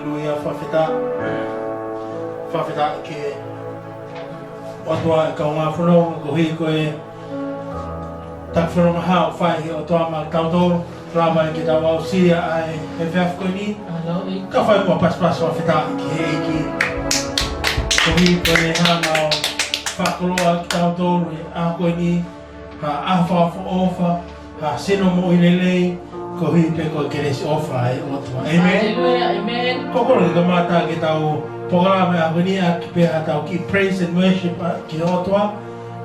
hallelujah, whawheta ke otua e kaunga whanau ko hui koe tak whanau maha o whai o toa ma tautoro rama e ki tau au sia ai e whiaf koe ni ka whai kua paspas whawheta ki he iki ko hui koe ne hana o whakoloa ki tautoro e a koe ni ha awha ofa ha sino mo i lelei ko hui pe ko keresi ofa e otua. Amen. Hallelujah. Amen. Kokoro ki ka mata ki tau programa e agonia ki pe tau ki praise and worship ki otua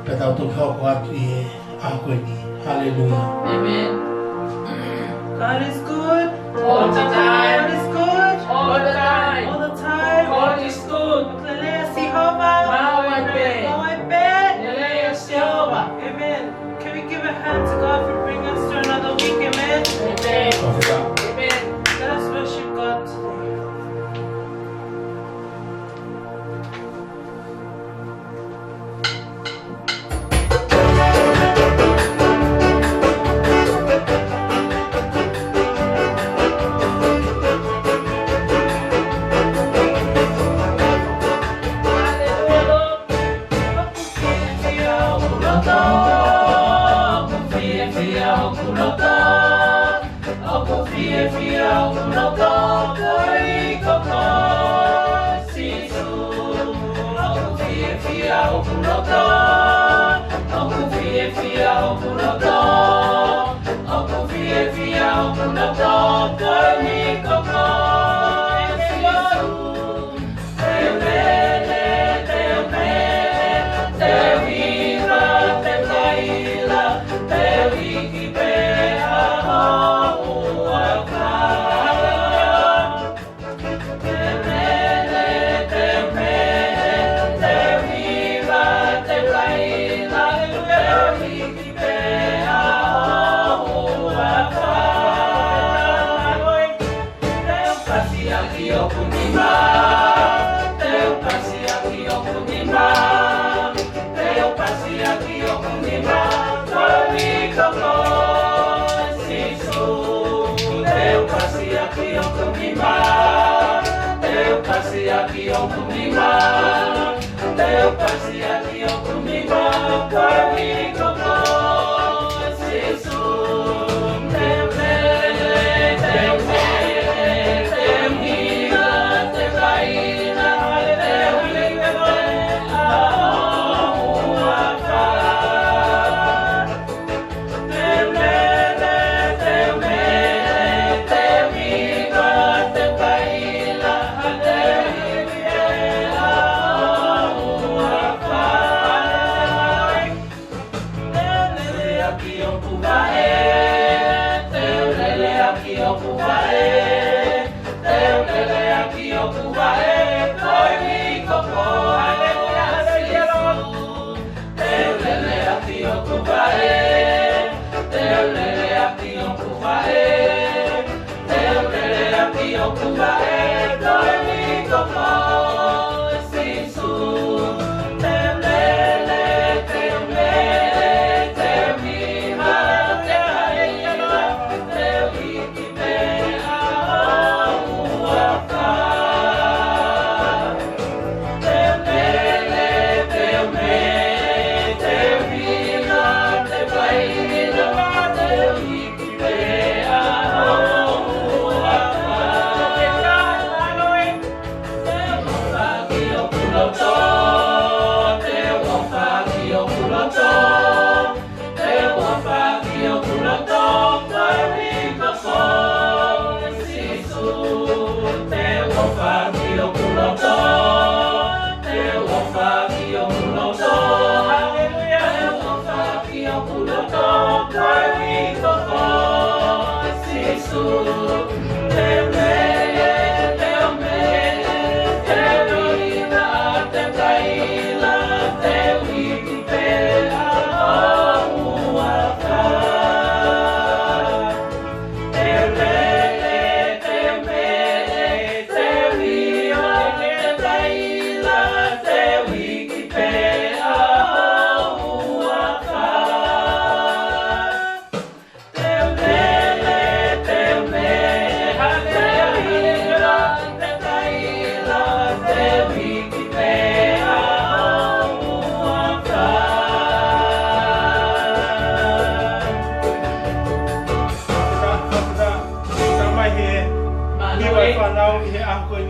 pe tau tu hoko atu i a koe ni. Hallelujah. Amen. God is good. All the time. God is good. All the time. All the time. God is good. Makalelea si Hova. Mauaipe. Mauaipe. Nelea si Jehova. Amen. Can we give a hand to God for bringing us to another week? Amen. Amen. Amen. Let us worship God today.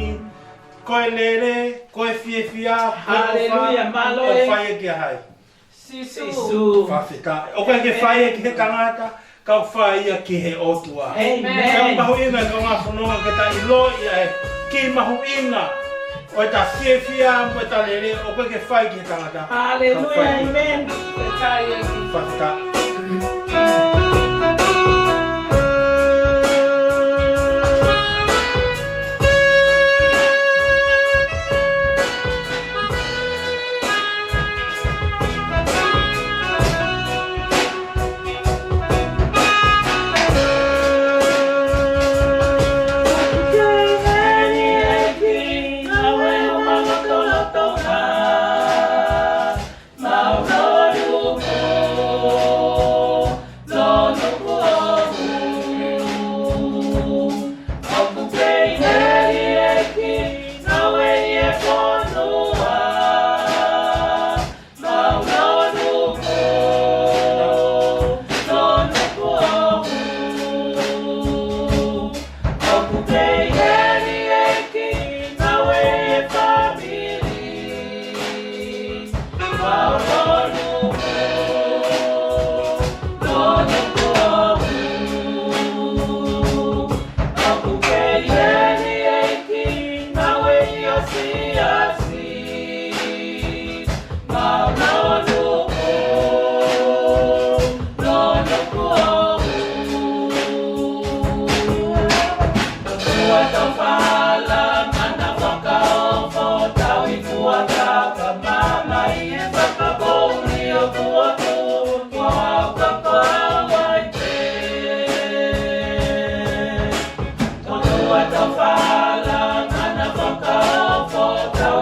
ni koe lele, koe fia, Hallelujah, malo o e. whaia ki a hai. Sisu. Whawhita. O koe ke whaia ki he tangata, ka whaia ki he otua. Amen. Kau mahu inga ka ngā whanonga ke ta ilo ia e ki mahu inga. O ta fia, o ta lele, o koe ke whai ki he tangata. Hallelujah, amen. Whawhita. Folofola, mana Fakaha,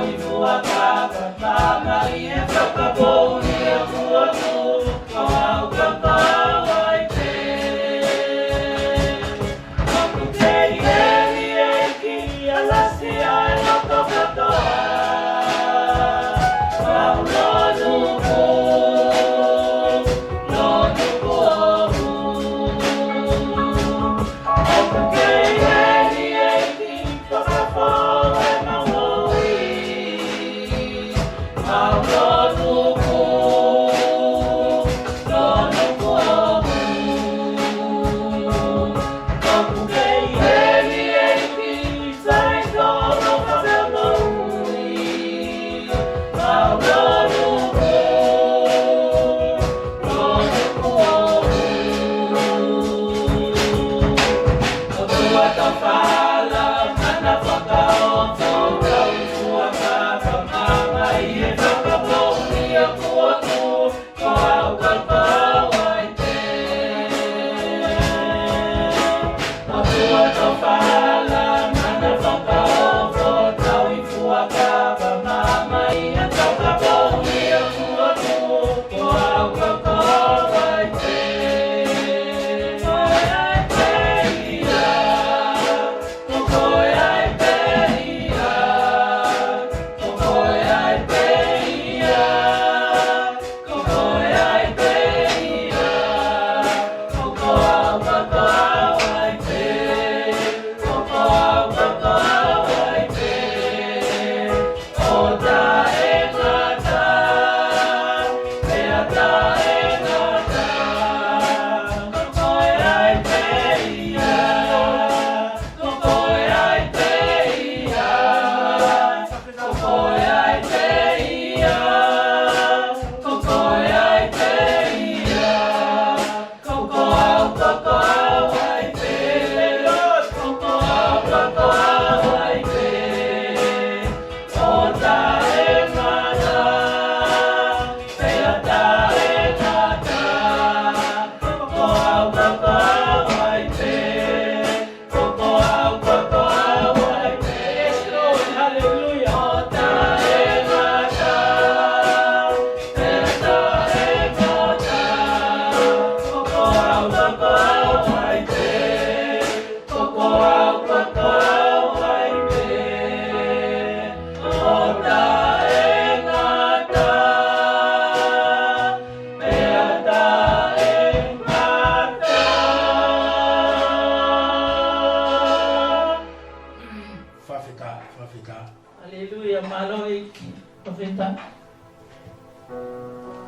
Whawhita. Hallelujah, maloi ki whawhita.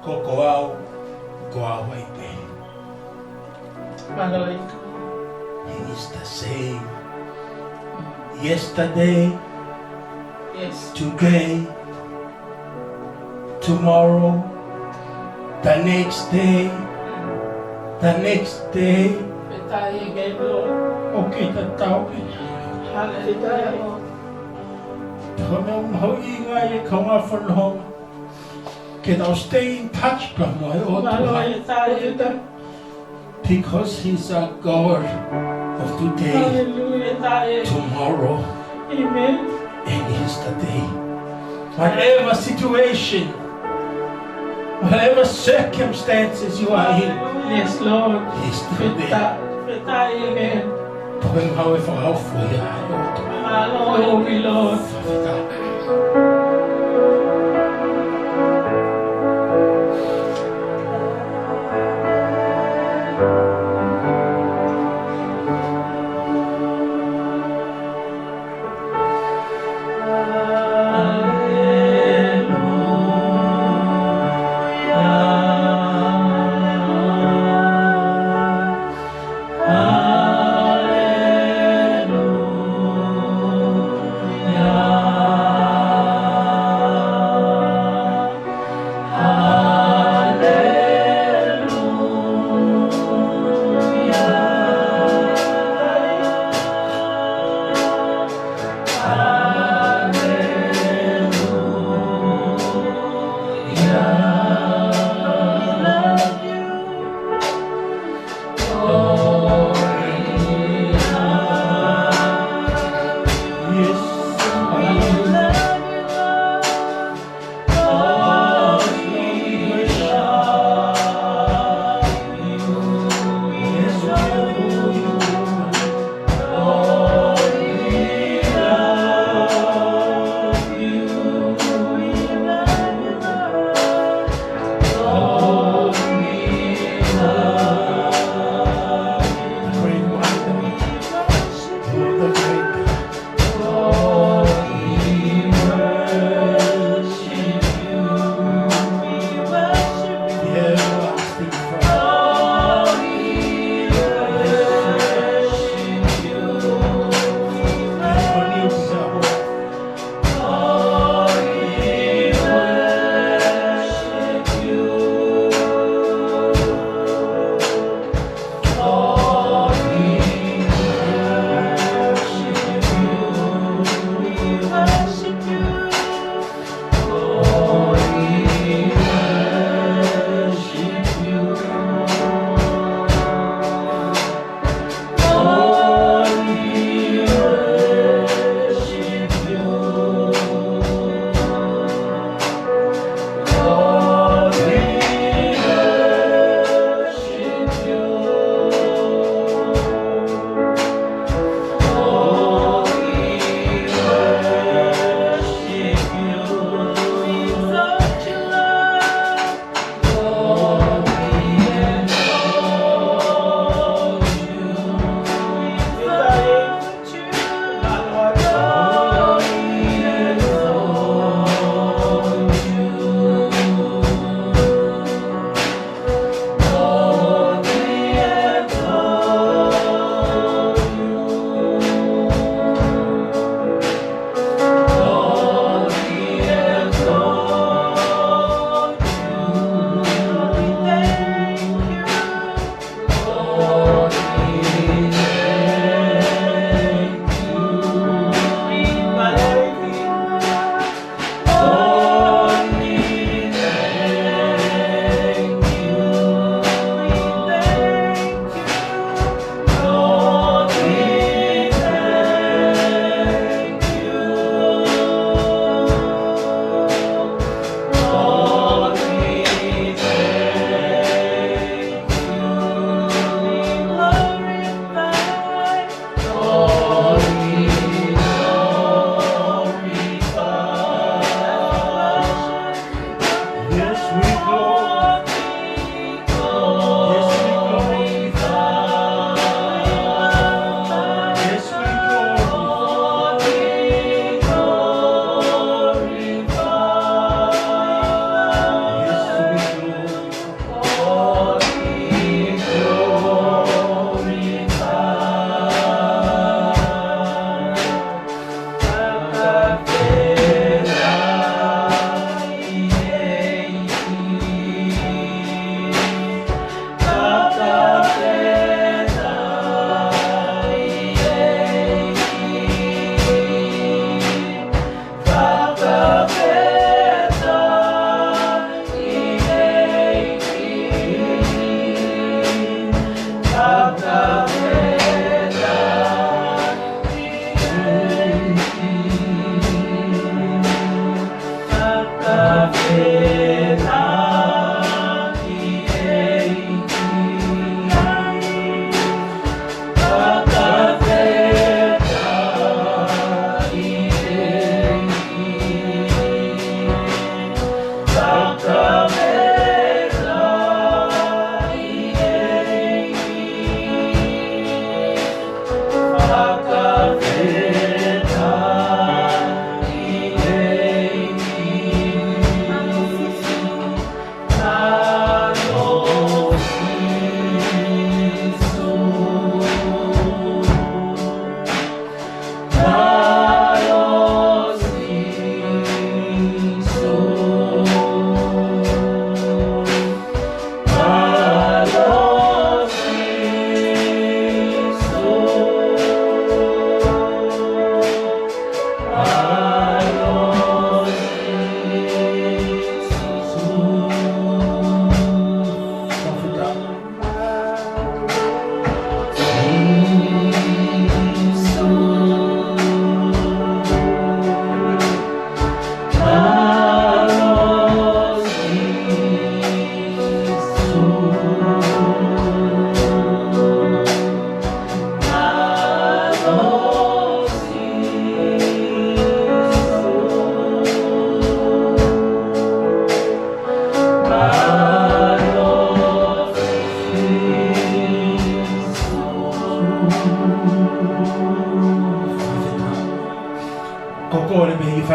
Ko koau, koau ai te. Maloi. He is the same. Yesterday, Yes. today, tomorrow, the next day, the next day. Whetai again, Lord. O kita tau ki. Hallelujah, Lord. Tōna umhau I ngā e kaunga whanonga. Ke tau stay in touch ka mo e o Maloi tuha. tai. Because He's a God of today, Hallelujah, tai. tomorrow, Amen. and yesterday. Whatever situation, whatever circumstances you are in, Yes, Lord. He's still there. Whetai again. Tōna umhau e whakaufu I a e o tuha. Maloi, Lord. Whawhita. Hallelujah.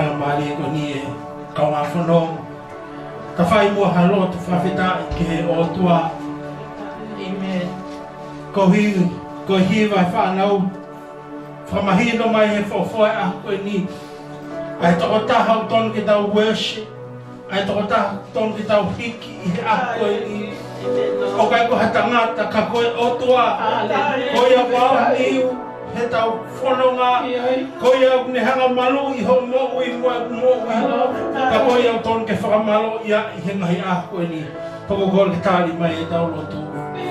tanga mali ko ni ka wa fono ta fai mo halo tu fafita ke o tua Amen. ko hi vai fa nau fa mahino mai he fo a ko ni ai to ta ha ton ki ta worship ai to ta ton ki ta hiki a ko ni o kai ko hatanga ta ka ko o tua ko ya wa ni he tau whanonga, ko ia ne hanga malu I ho mo ui ka ko ia ton ke whakamalo ia I he ngahi a koe ni pokokol ke tāli mai e tau lotu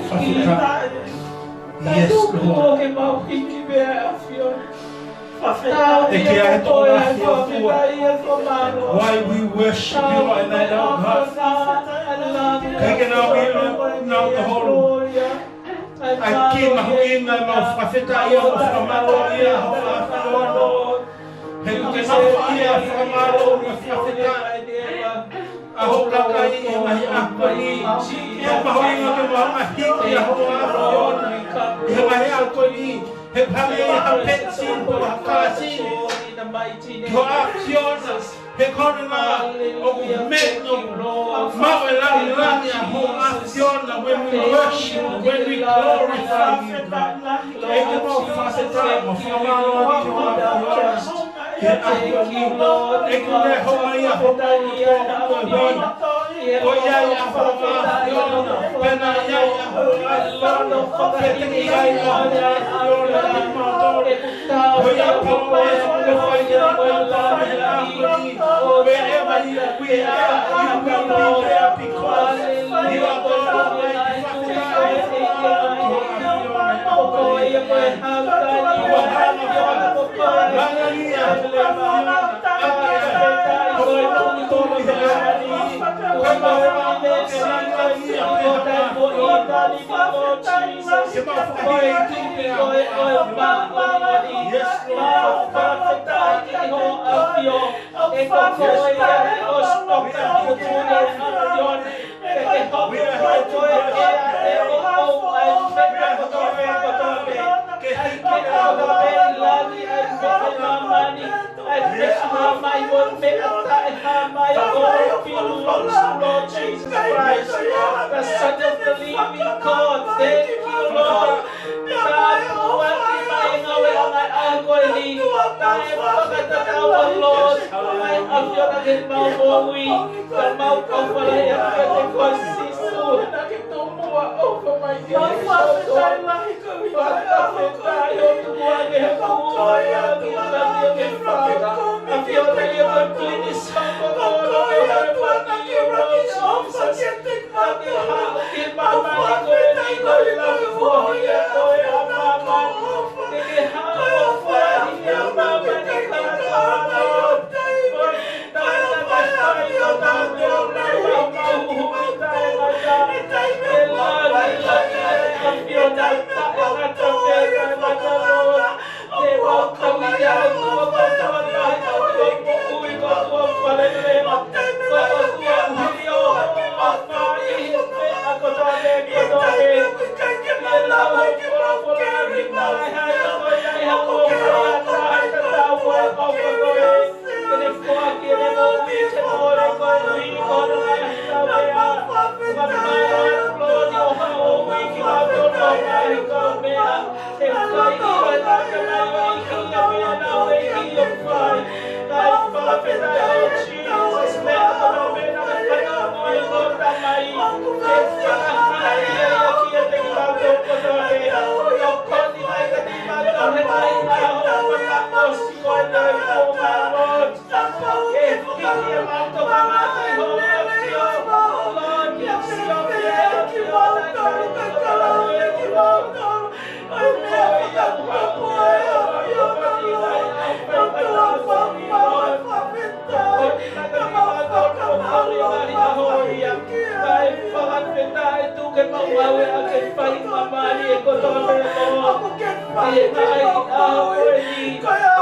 whawhita. Yes, Lord. E kia he tōna hi o tua. Why we worship you like that, oh God. Kei ke nau I nau te horo. Ai ki mahuinga mau whawhita ia o whamalo ia ho whawhanoano. He ke mahu ia whamalo o whawhita. A ho kakai I ngahi akwa I. Ia mahuinga ke maunga hiki a ho whawhanoano. Ia ngahi akwa I. He pami ia ha petsi o hakasi. Ko aktiona. He konanga o meno. Mau e langi langi a ho aktiona when we worship, when we glorify you. E ke mau whaseta mo whamalo a ki o aktiona. He akwa ni. E kune ho mai a ho mauro tō kua hoi. Ko iai a ho aktiona. Pena iai a ho aktiona. Pete ki iai a ho aktiona. Ko ia pao e ho whai e akwa ni. Wherever we are, you will be there because you are God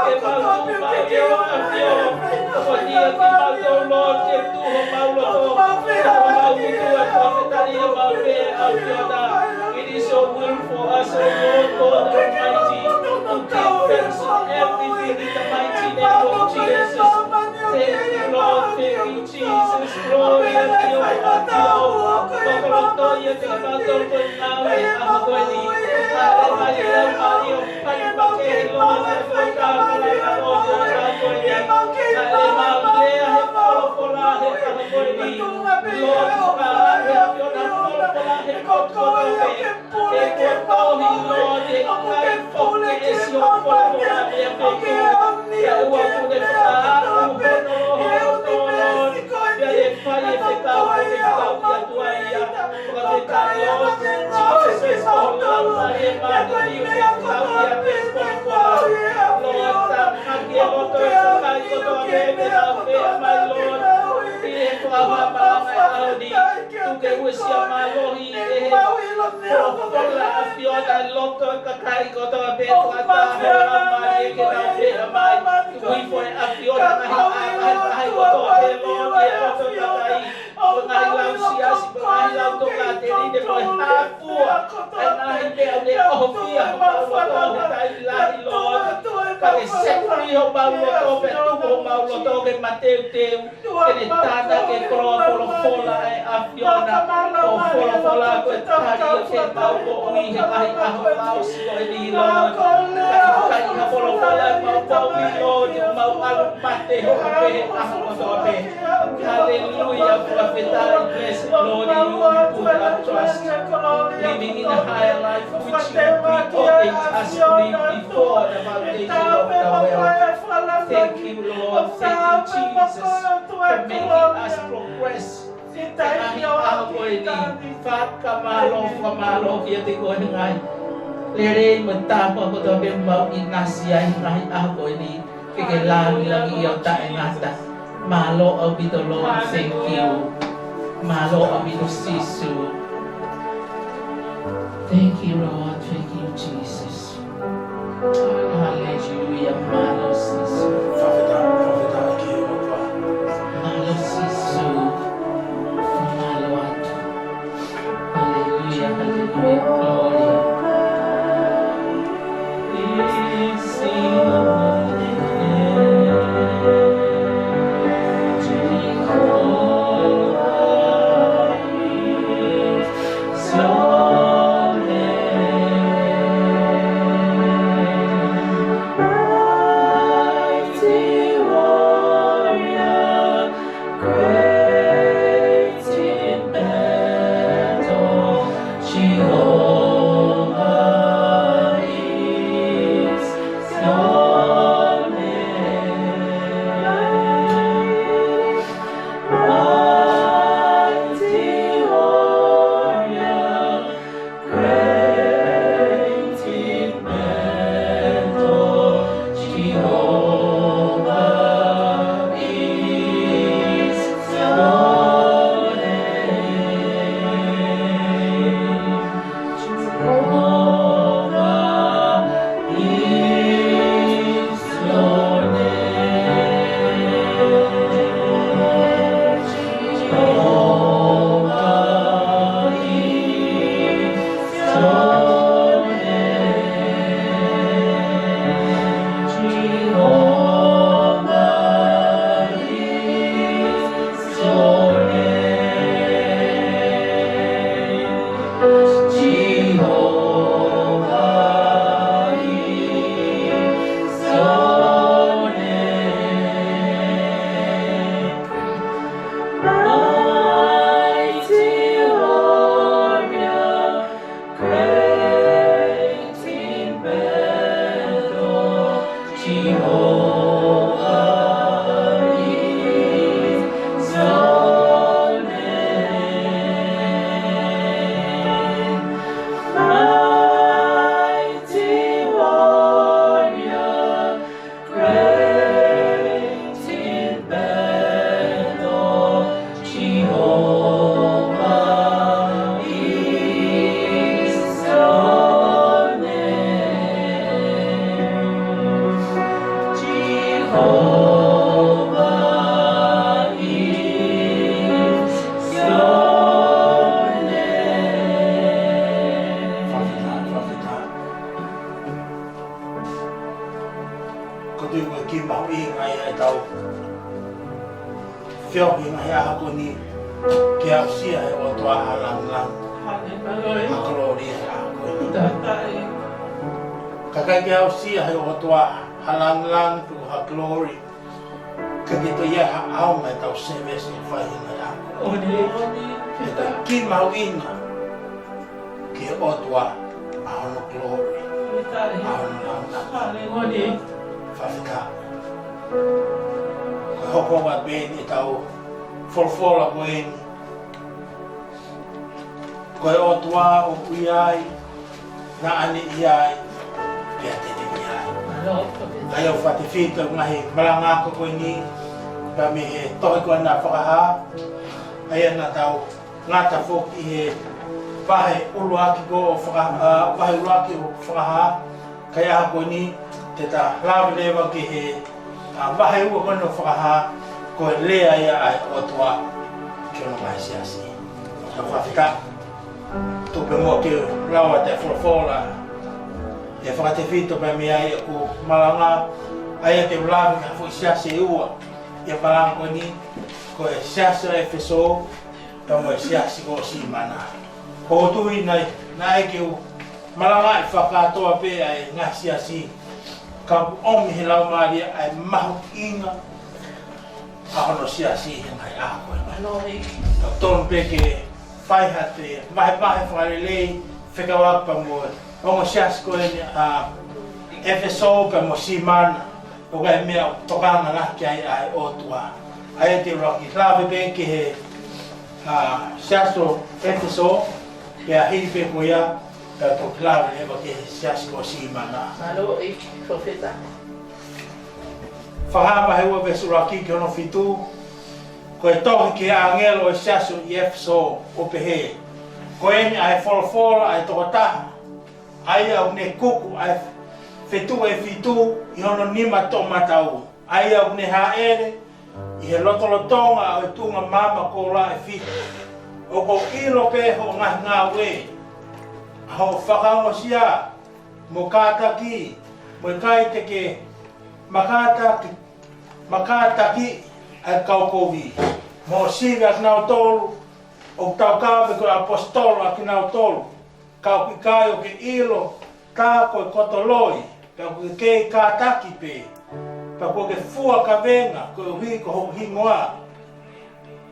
the Son of the living God. Thank you, Lord. It is your will for us, O Lord God Almighty, to give thanks on everything in the mighty name of Jesus. Hallelujah, prophet, blessed Lord, in you we put our trust. Living in a higher life which you preordained us to live before the foundation of the world. Thank you, Lord. Thank you, Jesus, for making us progress. Lere mentapa ko to bembau inasia hinai ako ini kegelan lang iyo ta engata malo abito Lord, thank you, malo abito sisu. Thank you, Lord, thank you, Jesus. Hallelujah, malo sisu, malo sisu, malo ato. Hallelujah, hallelujah, gloria. Fio ki ngai a ko ni ke au sia e o toa halang lang glory kakai au si hai o tua halang tu ha glory kagito ya au mai tau service fai na Oni ki mawina ki o tua au glory Oni Fakaha hoko wa beni tau Folofola beni ko o tua o iai na ani iai pe tene iai ayo fatifita ngahi malanga ko ni kami to ko na Fakaha ayan na tau ngata fok i bahe uluaki go Fakaha bahe uluaki Fakaha kaya ko ni teta lawe lewa ki he bahe ua kono Fakaha ko lea ia ai o tua kiono mai Siasi na Fakaha tupe mo ki lawa te Folofola e whakatewhito pa mi ai ko Malanga ai te lawe ka fo Siasi ua e Malanga ko ni ko e Siasi Efeso pa mo Siasi ko Simana ko tui nai nai ki Malanga e whakatoa pe ai ngā Siasi ka omi he lau maari ai mahu inga a hono Siasi ngai ako ka tonu pe ke whaihate mahe whakarelei whekawaka mo ongo Siasi ko e Efeso pa mo Simana o kai mea tokanga ngaki ai o tua ai te roki lawe pe ke he Siasi Efeso ia hiri pe ko ia ka toklawe e ke Siasi ko Simana profeta Fakaha he ua besuraki ki ono fitu ko e toki ki angelo e Siasi i Efeso o pehe ko e ni ai Folofola ai tokota ai au ne kuku ai fitu e fitu i ono nima to matau ai au ne haere i he lotolotonga o tunga mama ko la e fitu o ko ilo pe ho ngā we ho whakaongo sia mo kātaki mo kai te ke makataki ai kaukovi mo siga knau tolu o tau kawe ko apostolo a knau tolu kau kai o ke ilo ka ko kotoloi ka ko ke kātaki pe pa ko ke fua kavenga ko hi ko hingoa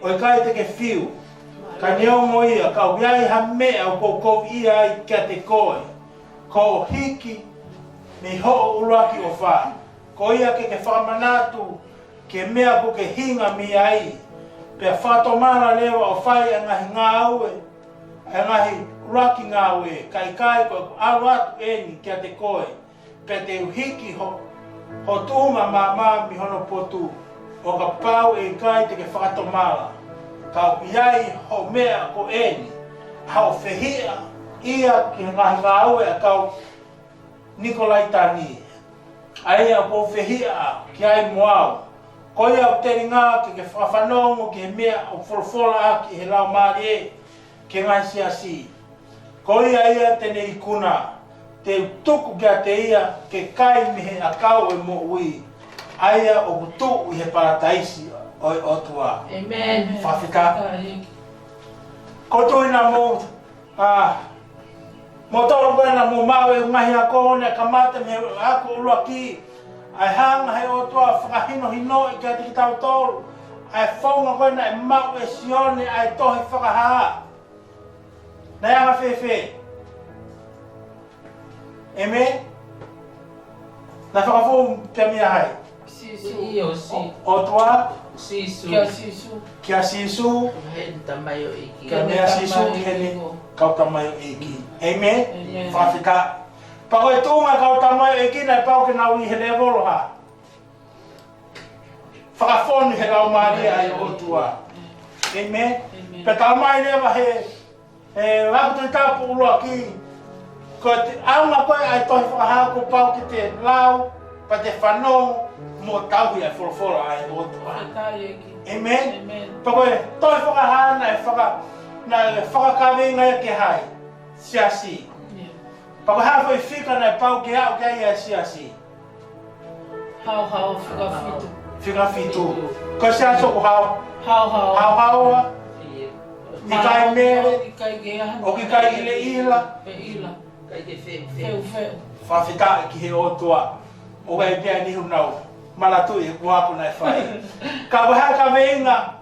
o kai te ke fiu ka neongo ia ka uiai ha mea o ko ia i kia te koe ko hiki me ho uruaki o wha ko ia ke whamanatu ke mea ko ke hinga mi ai pe whatomara lewa o whai a ngahi ngā aue a ngahi uruaki ngā aue kai ko aru atu eni kia te koe pe te uhiki ho tūma mā mi hono potu o ka pau e kai te ke whatomara ka iai ho mea ko eni hao whehia ia ki ngahi ngā aue a kau Nikolai tani ai a ko whehia ki ai moau ko ia o teri ngā ki ke whawhanongo ki he mea o Folofola a ki he lau maari e ki ngai Siasi ko ia tene i kuna te tuku kia te ia ke kai mihe a kau e mo ui ai a o kutu i he parataisi oi otua. Amen. Fakaha. Ko tuina mo mo tolo koina mo mawe ngahi ako ne kamata me ako uruaki ai hanga he otua whakahino hino i kia te kitau tolu ai whaunga koina e mau e sione ai tohi Fakaha na yanga whewhe eme na whakafo pia mia hai otua kia sisu kia mea sisu hene kau tamayo eki amen Fakaha pako e tunga kau tamayo eki na pau ke nau i he levolo ha whakafoni he lau maria ai otua amen pe tau mai lewa he wakutu i tapu uloa ki ko te aunga koe ai tohi Fakaha ko pau ki te lau pa te whanongo mo tau i ai Folofola ai otua amen pako e tohi Fakaha na whakakawenga e ke hai Siasi pako hafo i whika na pau ke au ke ai Siasi Hau, whika fitu ko Siasi o hau hau I kai mere, o ki kai ile ila, whawhita ki he otua, o kai pia ni hunau, malatu i kuapu nai whai. Ka waha ka veinga,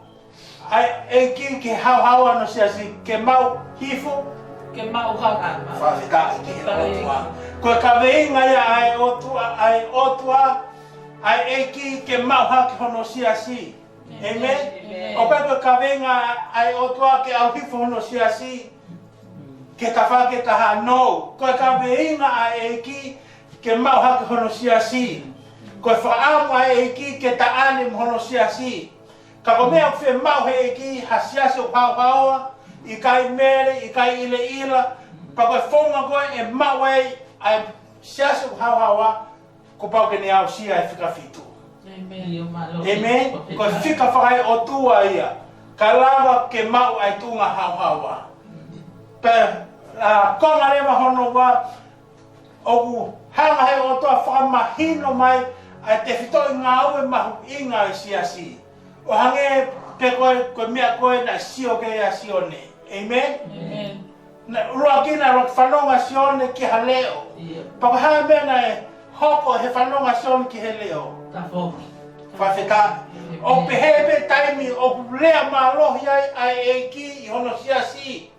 e ki hau ano siasi, ke mau hifo, ke mau haka. whawhita ki he otua. Ko ka veinga ia ai otua, ai e ki ke mau haki hono siasi. Amen. O pepe ka venga ai otua ke au hifo hono siasi ke ta whake taha no. Ko ka venga ai e ki ke mau hake hono siasi. Ko whaamu ai e ki ke ta ane hono siasi. Ka ko mea whi mau he e ki ha siasi o pao i kai mere, i kai ile ila. Pa koe whonga koe e mau ai siasi o pao ko pao ke ne au sia e whika fitu. Amen. Ko fika whakai o tua ia. Ka lawa ke mau ai tunga hauhawa. Pe konga rewa hono wa oku hanga hei o tua whakamahino mai ai te whitoi ngā ue mahu inga i siasi. O hange pe koe mea koe na sio ke ia sione. Amen. Na urua kina roki whanonga sione ki ha leo. Pako hanga mena e hoko he whanonga sione ki he leo. Whawhita. O pehebe taimi o lea mālohi ai e ki I hono siasi.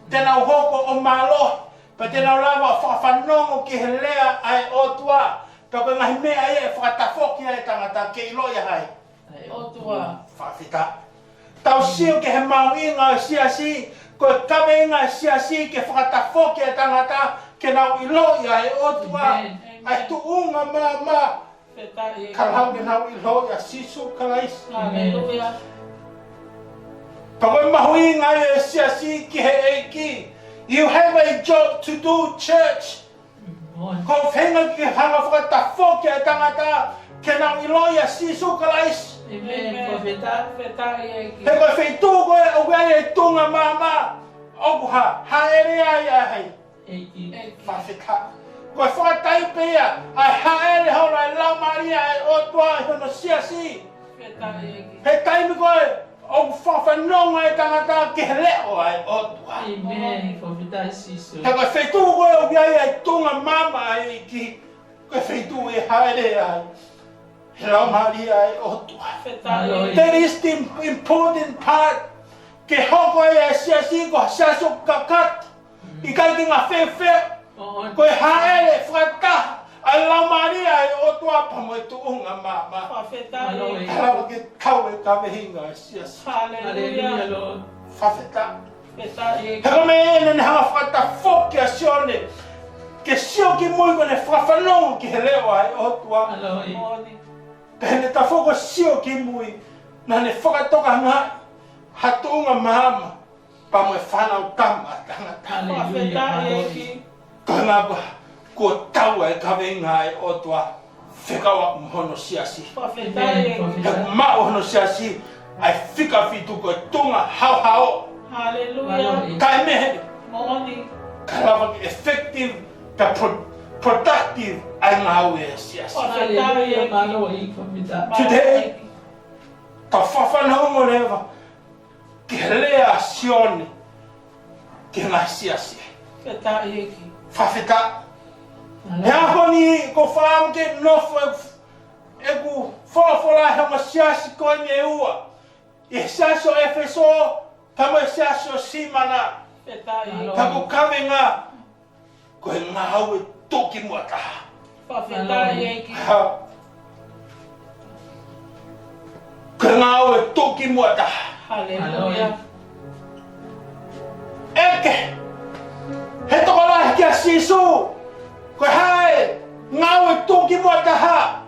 Tēnā hoko o mālohi. Pa tēnā lawa whawhanongo ki he lea ai o tua. Pa koe ngahi mea e whakatafoki ai tangata ke iloia hai. O tua. Whawhita. Tau sio ke he mauinga o siasi. Koe kawe inga siasi ke whakatafoki ai tangata ke nau iloia ai o tua. Ai tuunga maa. Kalau ke nau ilo ya sisu kalais. Haleluya. Pagoi mahui ngai siasi ki he eiki. You have a job to do, church. Ko whenga ki hanga whakatafo ki a tangata ke nau ilo ya sisu kalais. Amen. He koe wheitu koe o wei e tunga mama. Okuha, haere ai ai. Whawhita. Ko whakatai pia, ai haere hau ai lau maria ai o tua I hono siasi. He taimi koe, o whawhanonga e tangata ke he leo ai o tua. Amen. Whawhitai sisu. He koe whaitu koe o biai ai tunga mama ai ki, koe whaitu e haere ai. He lau maria ai o tua. That is the important part. Ke hoko e siasi ko siasi o kakat. I kai ki ngā whewhe. Koe haere whakata ai lau maria ai o tua pamoe tuunga mama. Kalawa ke kau e ka wehinga e siasi. Hallelujah, Lord. Whawheta. Heka me ene ne hanga whakata whoki a sione. Ke sio ki mui kone whawhanongo ki he leo ai o tua. Pehene ta whoko sio ki mui. Na ne whakatoka ngā hatuunga mama. Pamoe whanau tama tangata. Hallelujah. Kanga ko tau e ka venga ai o tua whekawa hono siasi. He mao hono siasi ai whika fitu ko tunga hau. Hallelujah. Kai mehe. Morning. Kalawa ki effective ka productive ai ngau e siasi. Today, ka whawhanongo rewa ki lea sione ki ngā siasi. Whawhita. He ahoni ko whaam ke nofo e ku Folofola he ma siasi koe me ua. E siasi o Efeso, tamo e siasi o Simana. Ta ko kawenga ko he ngā hau e toki mua taha. Ko he ngā hau e toki mua taha. Hallelujah. Eke. He toko lahi ki a sisu. Koe hae, ngau e tuki mua taha.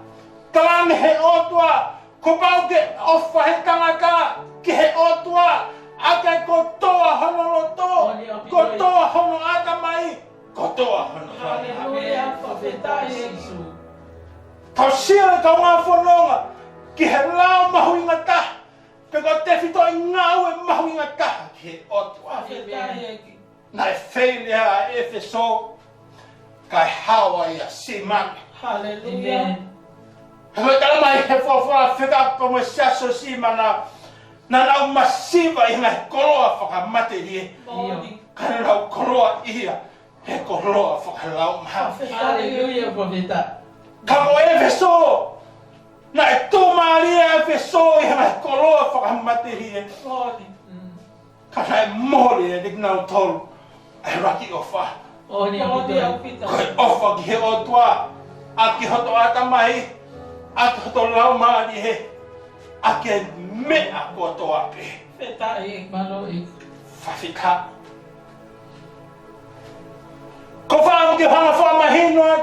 Talangi he otua. Ko pau ke ofa he tangata ki he otua. Ake ko toa hono loto. Ko toa hono atamai. Ko toa hono. Hallelujah. Tau sia e kau ngā whanonga. Ki he lao mahu inga taha. Pe ko te whito I ngau e mahu inga taha ki he otua. Nai whairea a Efeso, kai hawa I a Simana. Hallelujah. He koe tala mai he Folofola whika pa mo siaso Simana. Na nau masiva i ngai koroa whakamate rie. Kana nau koroa ia. He koroa whakalau maha. Hallelujah, Profeta. Ka mo Efeso. Na e tō Maria Efeso i ngai koroa whakamate rie. Ka nai mōre e dik nau tolu. Ai raki o wha. Koe ofa ki he o tua. A ki hoto ata mai. A ki hoto lau maari he. A ke mea kua toa pe. Whawhika. Ko whaau ki hanga whamahinoa.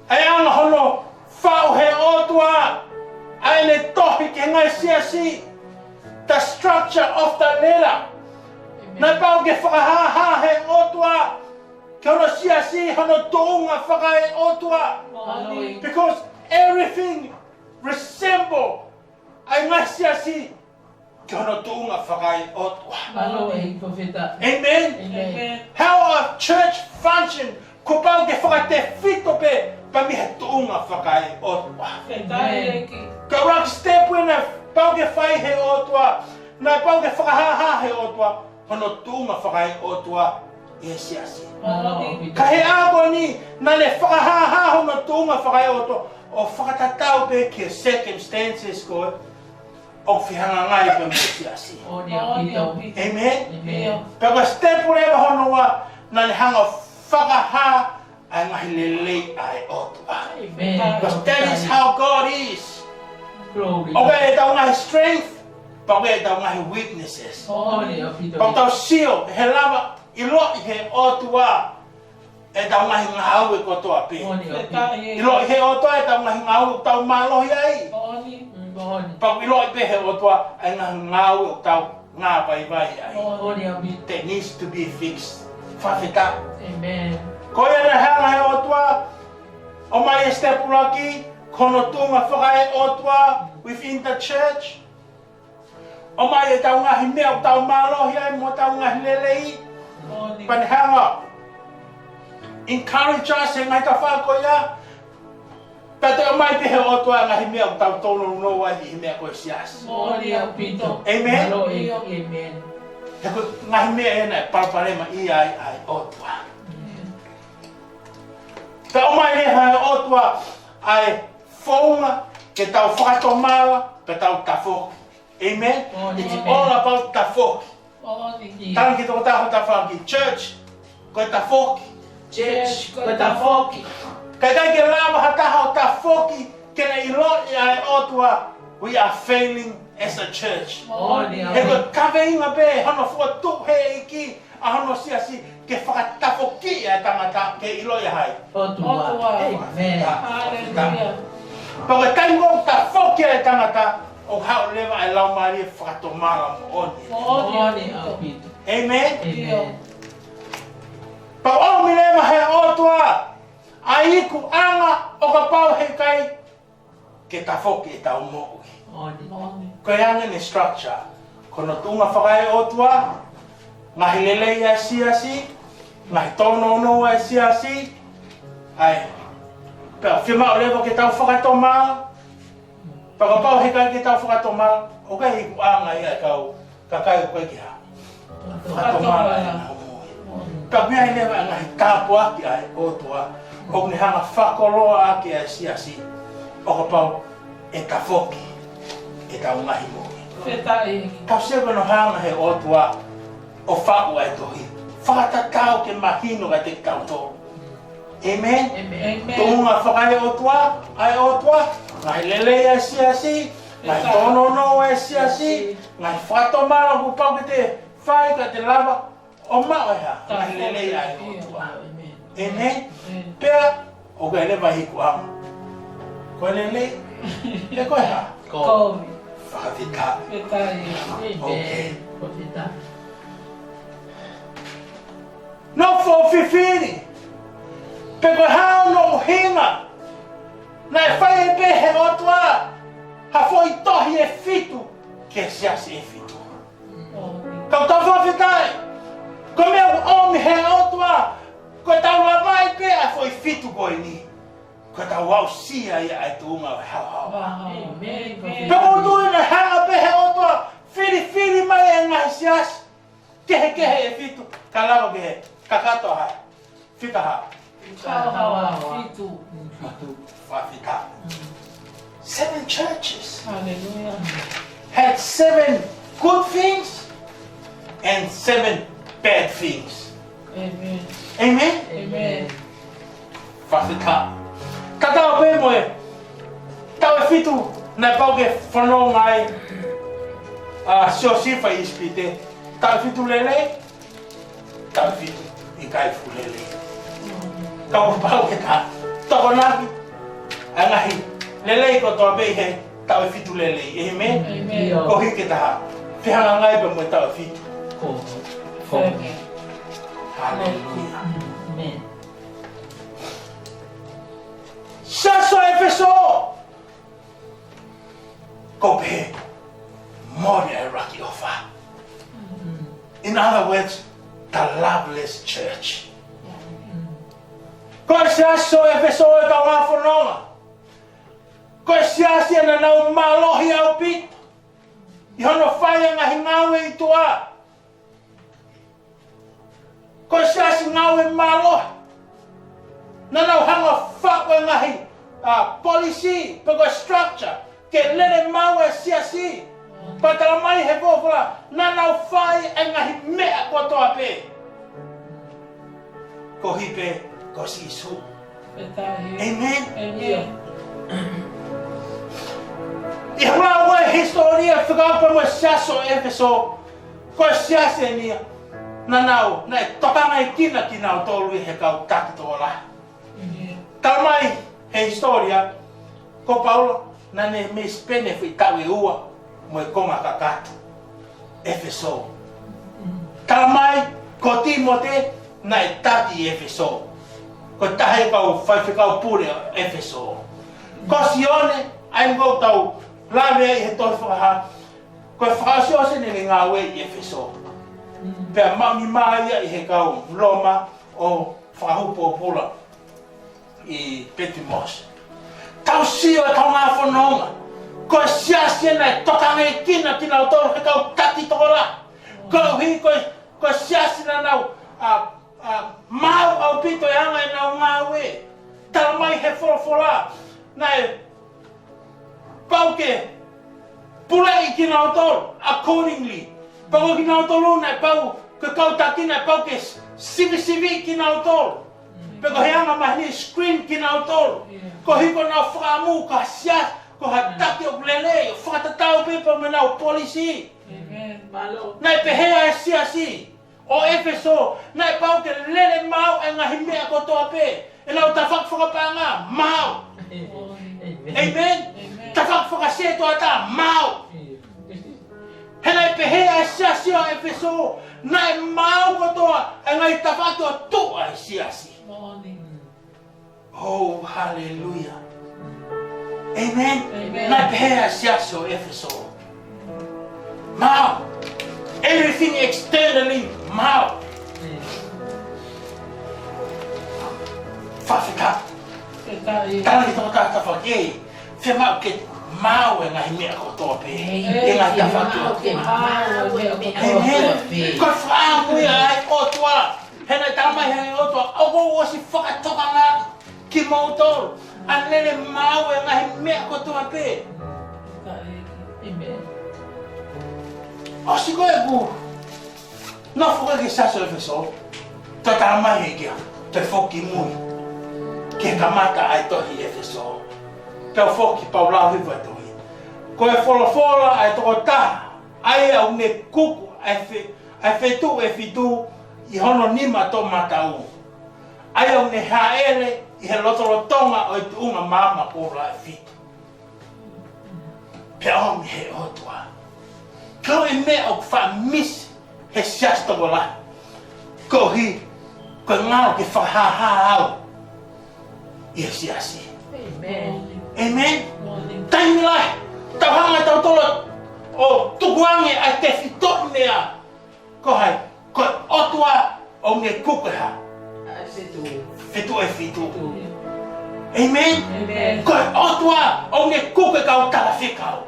Ai anga hono whau he otua. Ai ne tohi ki ngai siasi. The structure of the letter. Nai pau ke whakaha he otua. Ki hono siasi hono tounga whakai otua. Because everything resemble ai ngai siasi ki hono tounga whakai otua. Amen. How a church function ko pau ke whakate whito pe pa mi he tounga whakai otua. Ka rak step wena pau ke whai he otua. Nai pau ke whakaha he otua. Hono tounga whakai otua e siasi. Ka he ako ni na le whakaha hono tounga whakai otua. O whakatatau pe ki circumstances ko o whihanga ngai pe mo siasi. Amen. Pero step whatever hono wa na le hanga whakaha ai ngahi lelei ai otua. Because that is how God is. Okay, tau ngahi strength. Pake tau ngahi weaknesses. Pake tau sio, he lava ilo he otua. E tau ngahi ngau e kotoa pe. Ilo he otua e tau ngahi ngau tau malohi ai. Pake ilo pe he otua e ngahi ngau e tau ngā pai vai ai. That needs to be fixed. Whawhita. Koe ana hanga he otua. O mai e stepulaki. Kono tunga whakai otua within the church. O mai e tau ngahi mea o tau malohi ai mo tau ngahi lelei. But hang up. Encourage us e ngai ka whako ia. Pate o mai te he otua ngahi mea o tau tono no ai hi mea koe siasi. Amen? He koe ngahi mea e nai parparema i ai otua. Pe o mai le hai otua ai whaunga ke tau whakatomala pe tau tafoki. Amen? It's all about tafoki. Tang ki tō taho tawhaki. Church, koe tafoki. Kai kai ke lama ha taho tafoki kena ilo i ai otua. We are failing as a church. He koe kaweinga pe, hano fua tuhe iki, a hano siasi ke whakatafoki ai tangata ke ilo i hai. Amen. Pake taingo tafoki ai tangata, o hao lewa ai lau maari e whakatomara mo oni. Amen? Pa o mi lewa he otua, a iku anga o ka pau he kai, ke tafoki e tau mo ui. Koe anga ni structure, kono tunga whakai otua, ngahi lelei ai siasi, ngahi tono no ai siasi, ai, pea whima o lewa ke tau whakatomara, Paka pau he kai ke tau whakatomara, o kai hiku anga i ai kau, ka kai koe ki ha. Whakatomara e nā moi. Paka mea i lewa ngahi tāpu aki ai otua, o ni hanga whakoroa aki ai siasi, o ka pau e tafoki, e tau ngahi moi. Kau sewa no hanga he otua, o whaku ai tohi. Whakatatau ke mahino ka te tau tōru. Amen? Tōnga whakai otua, ai otua, ngai lelei ai siasi, ngai tono no ai siasi, ngai whatomara ku pau ke te whai ka te lava, o mao e ha, ngai lelei ai otua. Amen? Pea, o kai lewa hiku anga. Koe lelei, e koe ha? Koe. Whakawhita. Okay. No fo whiwhiri. Pe koe hao no hinga. Nai whai e pe he otua. Ha foi tohi e fitu. Ke siasi e fitu. Kau tau whawhitai. Ko mea omi he otua. Ko tau lawai pe a foi fitu koe ni. Ko tau wau sia ia ai tuunga hao hao. Pe ko tui na hanga pe he otua. kehe e fitu. Kalao kehe. Kakato hai. Fikaha. Fafita. 7 churches. Hallelujah. Had 7 good things and 7 bad things. Amen. Amen? Amen. Fafita. Katao pe mo e. Tau e fitu na pau ke whanau ngai siosifa i spite. Tau e fitu lele. Tau e fitu i kai fu lele. Tau e pau ke ka. Toko naki. Angahi. Lele ko toa bei he. Tau e fitu lele. Amen? Amen. Ko hike taha. Whihanga ngai pe mo e tau e fitu. Amen. Hallelujah. Amen. Saso Efeso. Go pe. Mori e raki ofa. In other words, the loveless church. Ko saso Efeso e ka ngā whanonga. Ko siasi ana nau malohi au pit. I hono whaia ngahi ngawe i tua. Ko siasi ngawe malohi. Nanau hanga whakwe ngahi policy, pego structure. Ke lene mawe siasi. Patala mai he Folofola. Nanau whai e ngahi mea ko toa pe. Ko hipe, ko sisu. Amen. Amen. I hanga ua historia whikaupa mo siaso Efeso. Ko siasi nia. Nanau, na tokanga i kina o tolu i he kau taki tola. Tamai he historia. Ko Paulo, na ne me spene fui tau e ua. Mo e konga kakatu. Efeso. Tamai, ko Timote, na e tati i Efeso. Ko tahe kau whaiwhikau pure Efeso. Ko Sione, ai ngau tau lawe i he tohi whakaha. Ko e whakasiose ne ngā we i Efeso. Pea mami maia i he kau Roma o whahupo pula i Petimos. Tau sio e kau ngā whanonga. Ko e siasi e nei tokanga e kina o tolu he kau tati tokola. Ko hi ko siasi na nau mau au pito e anga e nau ngā we. Tala mai he Folofola. Nei pauke pula i kina o tolu accordingly. Pau kina o tolu nei pau ke kau tati nei pauke sivi kina o tolu. Pego he anga mahini screen kina o tolu. Ko hiko na whakamu ka sias. Ko hataki o lele, whakatatau pepa me nau polisi. Amen. Malo. Nai pehea e siasi. O Efeso, nai pau ke lele mau e ngahi mea ko toa pe. E lau ta whakapanga, mau. Amen. Ta whakase toa ta, mau. He nai pehea e siasi o Efeso, nai mau ko toa e ngahi ta whakatua tua e siasi. Oh, hallelujah. Amen. Amen. Nai pehea siasi o Efeso. Mau. Everything externally, mau. Whawhika. Tala ki toko tāta whakei. Whia mau ke mau e ngahi mea ko toa pe. E ngahi ta whatua. Amen. Ko whaangui ai o tua. Hena tamai hei o tua. Ogo osi whakatokanga ki mautoro. Anele mau e ngahi mea ko toa pe. Amen. Osi koe ku. No fuka ki saso Efeso. To tamai hei kia. Te whoki mui. Ke kamata ai tohi Efeso. Pau foki pau lau hiwa tohi. Ko e Folofola ai toko taha. Ai au ne kuku ai whetu e whitu i hono nima to matau. Ai au ne haere i he lotorotonga o i tuunga mama o la e whitu. Pea o mi he otua. Kau e mea o wha misi he siastogo la. Ko hi, ko ngao ke whahaha au. I he siasi. Amen. Amen. Taimi lai, tau hanga tau tolo o tukuange ai te whitot mea. Ko hai, ko otua o nge kukeha. Whitu e whitu. Amen. Amen. Ko otua o nge kuke kau tala whikau.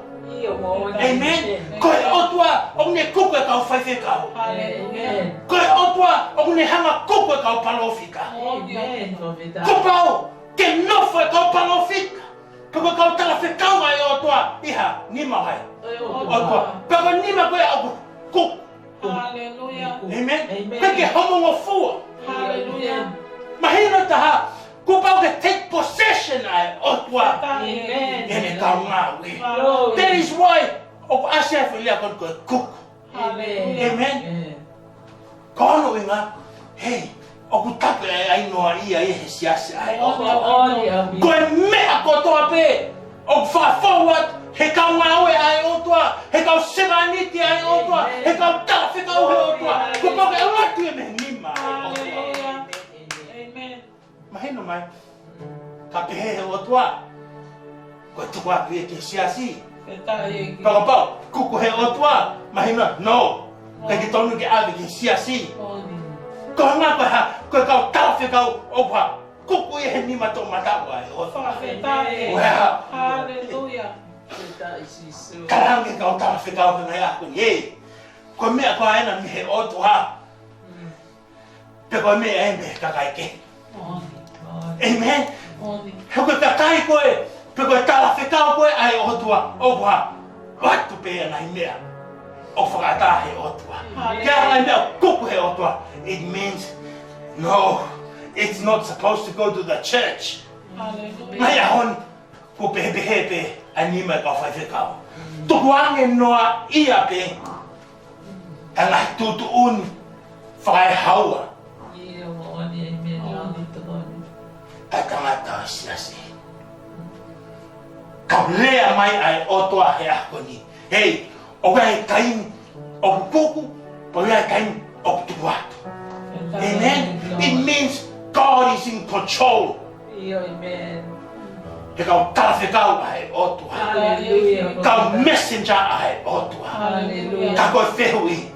Amen. Ko otua ne kuku e kau whaifekau. Amen. Koe otua o ne hanga kuku e kau palofika. Amen. Kupau ke nofo e kau palofika. Peko kau tala whekau ai otua iha nima hai. Otua. Peko nima koe au kuku. Hallelujah. Amen. Peke homongo fua. Hallelujah. Mahina taha. Kupau ke take possession ai otua. Amen. Ene kau ngawi. Glory. That is why o asia filia kon koe kuku. Amen. Amen. Kono inga, hey, o kutape ai noa ia e siasi ai. Koe mea kotoa pe, o fa forward, he kau ngawe ai otua, he kau seraniti ai otua, he kau tafe kau he otua. Kupau ke alatu e me nima ai otua. Amen. Mahino mai, ka pehe he otua, koe tukua pia ke siasi. Pagapau, kuku he otua, mahina, no. Kaya tonu ke ave ke siasi. Ko nga ko ha, ko kau tafe kau opa. Kuku e ni mato mata wa. Hallelujah. Kala ke kau tafe kau ke ngai aku ye. Ko me ko ai na mi he otua. Pe ko me ai me ka kai ke. Amen. He ko ka kai ko e, pe ko tafe kau ko ai otua. Opa. What to pay na mea. O whakata he otua. Kia hangai mea kuku he otua. It means, no, it's not supposed to go to the church. Ngai ahon, ko pehepehepe, anima ka whaiwhekau. Tuku ange noa ia pe, tangai tutuun, whakai haua. Ka tangata siasi. Kau lea mai ai otua he akoni. Hey, o kai kain o kuku, o kai kain o tuatu. Amen. It means God is in control. Amen. He kau talawhekau ai otua. Hallelujah. Kau messenger ai otua. Hallelujah. Ka koe whehui.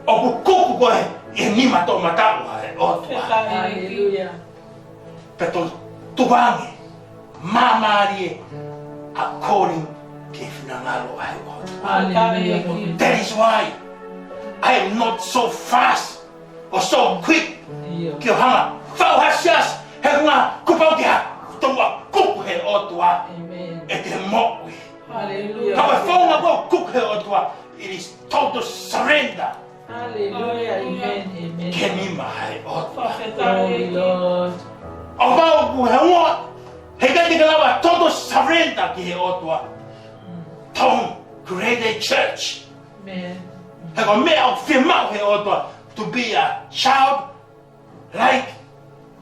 O kuku koe e nima tō matau ai otua. Hallelujah. Peto tuwangi, mamari according to Finangalo ai otua. Hallelujah. That is why I am not so fast or so quick. Ki o hanga, whau hasias, he ngā kupau ki ha, tonga kuku he otua, Amen. e te mo'ui. Hallelujah. Kawe whaunga ko kuku he otua, it is total surrender. Hallelujah. Amen. Amen. Ke nima hei otua. Glory, Lord. O whau ku he ngoa, he kai te kalawa total surrender ki he otua. Tong, create a church. Amen. He ko mea o whimau he otua, to be a child like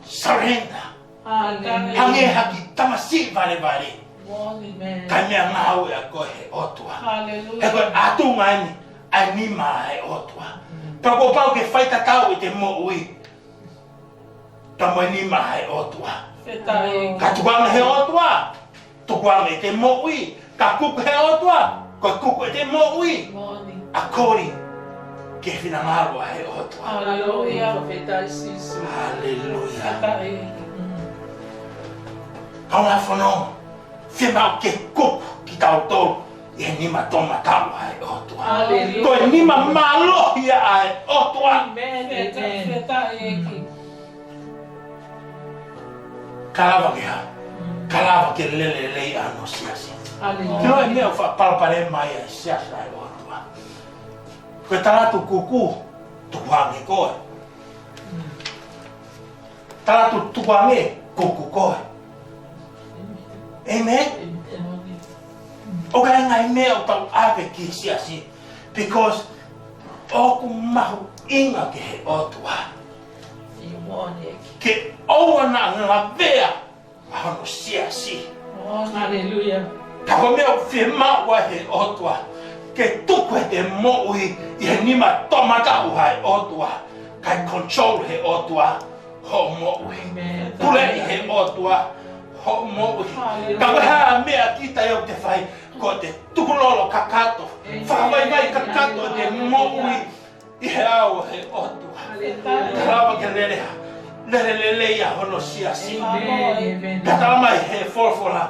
surrender. Hange Hallelujah. haki tamasi vale vale. Amen. Kai mea ngau e a koe he otua. He koe Hallelujah. atu ngani, ai nima he otua. Pako pau ke whaita tau i te mo ui. Tamo e nima he otua. Ka tuanga he otua. Tukuanga i te mo ui. Ka kuku he otua. Koe kuku i te mo ui. According ke whinangaro he otua. Hallelujah. Hallelujah. Kaunga whanau. Whimau ke kuku ki tau tolu. I he nima toma tau he otua. Hallelujah. Koe nima malohia ai otua. Amen. Amen. Kalawa ke ha. Kalawa ke lele lei ano siasi. Hallelujah. Kino e mea whapalapare mai ai siasi ai otua. Koe taratu kuku, tukuange koe. Taratu tukuange, kuku koe. Amen? O kai ngai mea o tau ave ki siasi. Because oku mahu inga ke he otua. Ke oana ngā vea ahono siasi. Hallelujah. Ka ko mea whimau wa he otua. Ke tuku he te mo'ui i he nima tomata u hai otua. Kai control he otua ho mo'ui. Amen. Pule i he otua ho mo'ui. Ka waha mea kita iau te whai ko te tukulolo kakato. Whakawai mai kakato te mo'ui i he au he otua. Ka rawa ke lelea. Lele ia hono siasi. Amen. Ka tala mai he Folofola.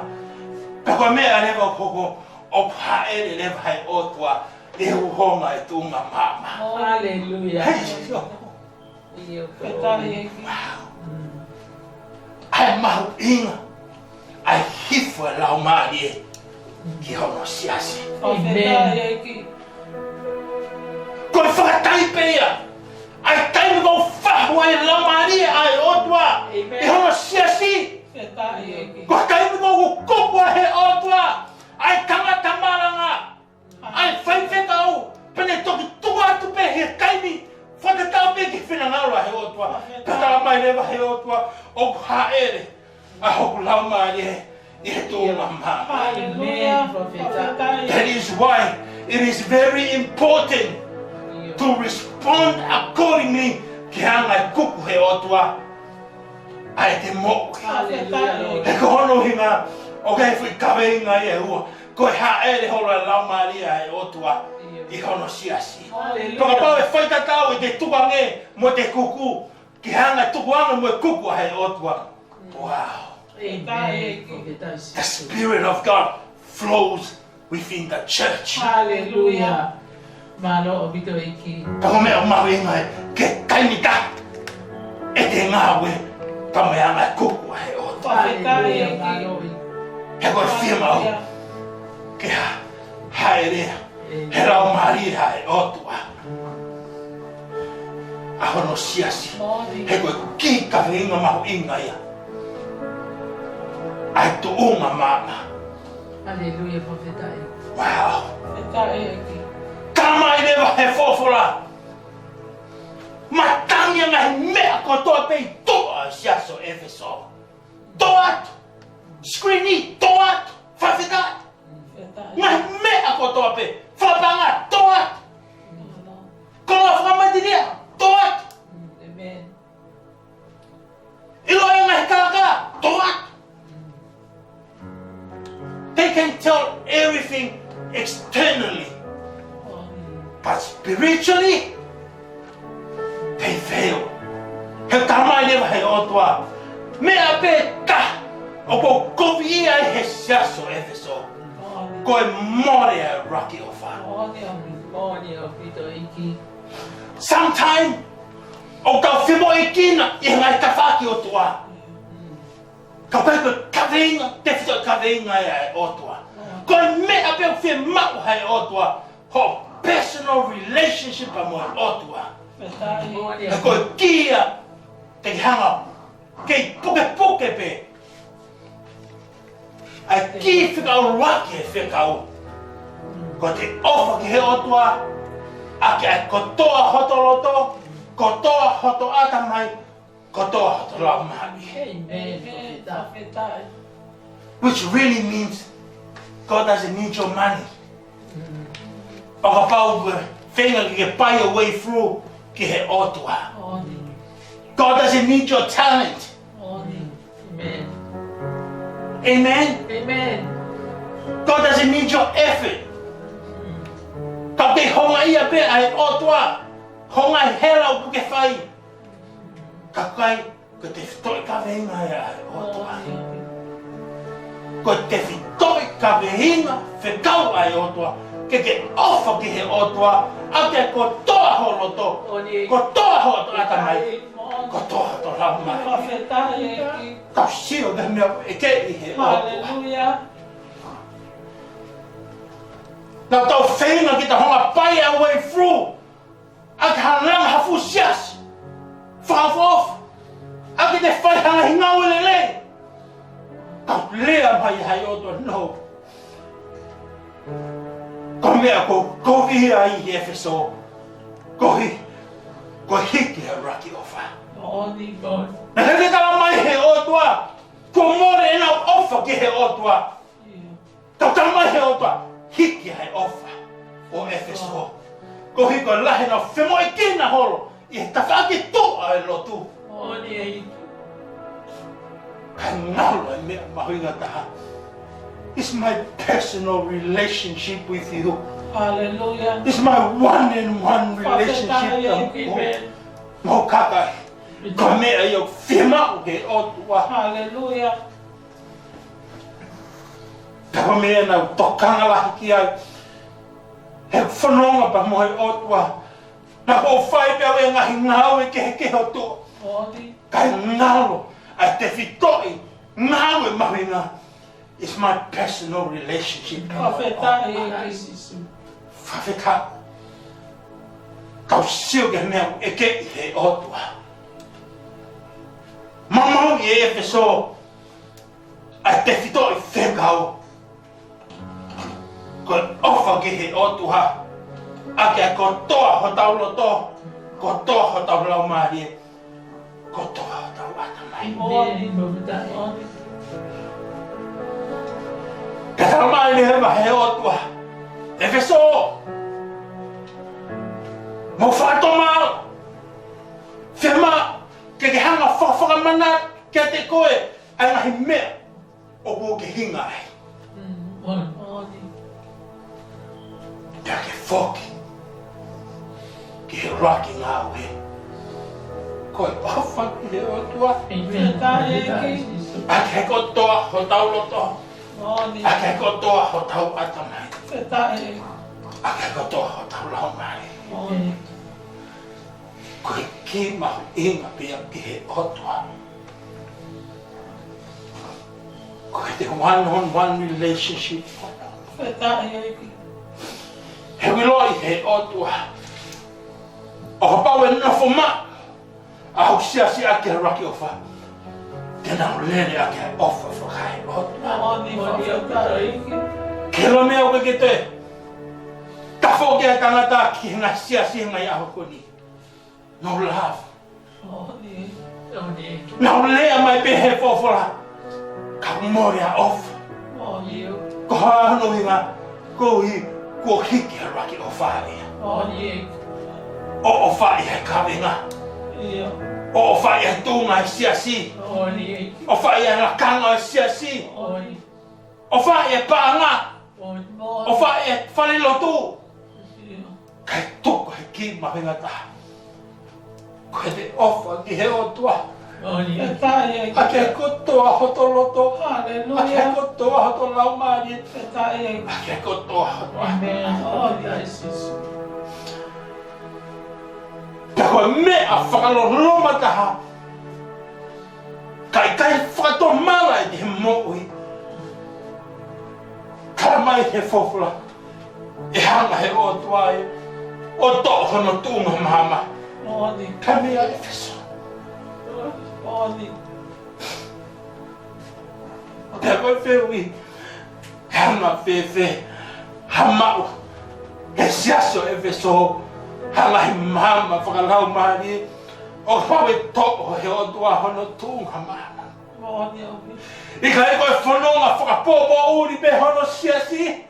Ka koe mea lewa koko o pae le lewa hai otua e honga e tunga mama. Hallelujah. Ai mau inga. Ai hifo lau marie. Ki hono siasi. Amen. Koe whakatai pēia. Ai taimi kau whahua e lau marie ai otua. Ki hono siasi. Koe taimi kau kukua he otua. Ai tangata Malanga. Ai whaiwhekau. Pene toki tua atu pe he taimi. Whakatau pe ki whinangaura he otua. Katara mai rewa he otua. O haere. A hoku lau marie. Hallelujah. That is why it is very important to respond accordingly. Kianga kuku he otua. Ai te mo. Hallelujah. He kohono hinga. Okay, fui kawe inga e hua. Koe haere hora lau maria e otua. I hono siasi. Pakapau e whaitatau i te tukange mo te kuku. Kianga tukuanga mo e kuku he otua. Wow. Amen. The Spirit of God flows within the church. Hallelujah. Malo obito iki. Tako mea mawinga ke kaimita. E te ngawe ka mea ngai kuku he otua. Hallelujah. Malo He koe whiamau ke haerea. He rau maria he otua. A hono siasi. He koe ki ka whinga mahu inga ia. Ai tu unga mama. Hallelujah, profeta. Wow. Kama i rewa he Folofola. Matangi ngai mea ko toa pei toa siaso Efeso. Toa. Screeni toa. Whawhita. Ngai mea ko toa pei. Whapanga toa. Kola whakamatiria toa. Amen. Ilo e ngai kaka toa. They can tell everything externally, but spiritually, they fail. He tamai lewa he otua. Mea peta. Opo kovi ia he siaso Efeso. Koe more a raki ofa. Sometime, o kau whimo e kina i ngai kawhaki otua. Ka koe koe kawinga, te whito kawinga e otua. Koe mea peo whia mau hei otua. Ho personal relationship a mo e otua. Ka koe kia te hanga kei puke puke pe. Ai ki whikau raki e whikau. Ko te ofa ki he otua. Ake ai kotoa hotoloto, kotoa hoto atamai, kotoa hoto lau mahi. Which really means God doesn't need your money. Pakapau whenga ki ke pai away through ki he otua. God doesn't need your talent. Amen. Amen? Amen. God doesn't need your effort. Ka te honga ia pe ai otua. Honga hela o puke whai. Ka kai ko te whitoi ka venga ai otua. Ko te whitoi ka vehinga whekau ai otua. Ke ofa ki he otua. Ake ko toa holoto. Ko toa holoto atamai. Ko toa holoto lau mai. Ka sio ka mea e ke i he otua. Now tau whenga ki ta honga pai away through. Ake hananga hafu sias. Whakafof. Ake te whai hanga hingau lele. Ka lea mai hai otua no. Ko mea ko kohi ai i Efeso. Kohi hiki he raki ofa. Na heke kala mai he otua. Ko more e nau ofa ki he otua. Ka kala mai he otua. Hiki hai ofa o Efeso. Ko hiko lahe na whimo e kina holo. I he tawhaki toa e lotu. Ka ngalo e mea mahuinga taha. It's my personal relationship with you. Hallelujah. It's my one-on-one relationship. Mo kaka. Ko mea i o whima o ke otua. Hallelujah. Tawa mea na tokanga lahi ki ai. He whanonga pa moe otua. Na ko whai pia we ngahi ngau e ke ho tu. Kai ngalo a te fitoi ngau e mahinga. It's my personal relationship. Whawheta. Kau siu ke mea e ke I he otua. Mamau I Efeso. A te fitoi whekau. Ko ofa ke he otua. Ake ko toa ho tau loto. Ko toa ho tau lau maari. Ko toa ho tau atamai. Ka tau mai ni hewa he otua. Efeso. Mo whato mau. Whima. Ke hanga whawhanga mana. Kia te koe. Ai ngahi mea. O po ke hinga ai. Kia ke whoki. Ki he raki ngā ue. Koe pawha ki he otua. Ake ko toa ho tau loto. Ake ko toa ho tau atamai. Ake ko toa ho tau lau mai. Koe ki mahu inga pia ki he otua. Koe te one-on-one relationship. He wiloi he otua. O pau e nofo ma. A hau siasi ake raki ofa. Tena ulele ake ofa whakai otua. Kelo mea uke ke te. Tafo ke a tangata ki hinga siasi ngai aho koni. No love. Na ulea mai pehe Folofola. Ka mori a ofa. Ko hano hinga. Ko hi. Ko hiki a raki ofa ia. O whai he kawenga. O whai he tūnga he siasi. O whai he ngakanga he siasi. O whai he paanga. O whai he whalilotu. Kai tuku he ki mawenga taha. Koe te ofa ki he otua. Ake kotoa hoto loto. Ake kotoa hoto laumari. Ake kotoa hoto Ka koe mea whakaloroma taha. Kai whakato mara I te he mo'ui. Kara mai he Folofola. E hanga he otua e. O to'o hono tūnga mahama. Ka mea Efeso. Te koe whiwi. Hanga whiwhi. Hamau. He siaso Efeso. Hanga hi mahama whakalau maari. O pawe to'o he otua hono tūnga mahama. I ka e koe whanonga whakapopo uri pe hono siasi.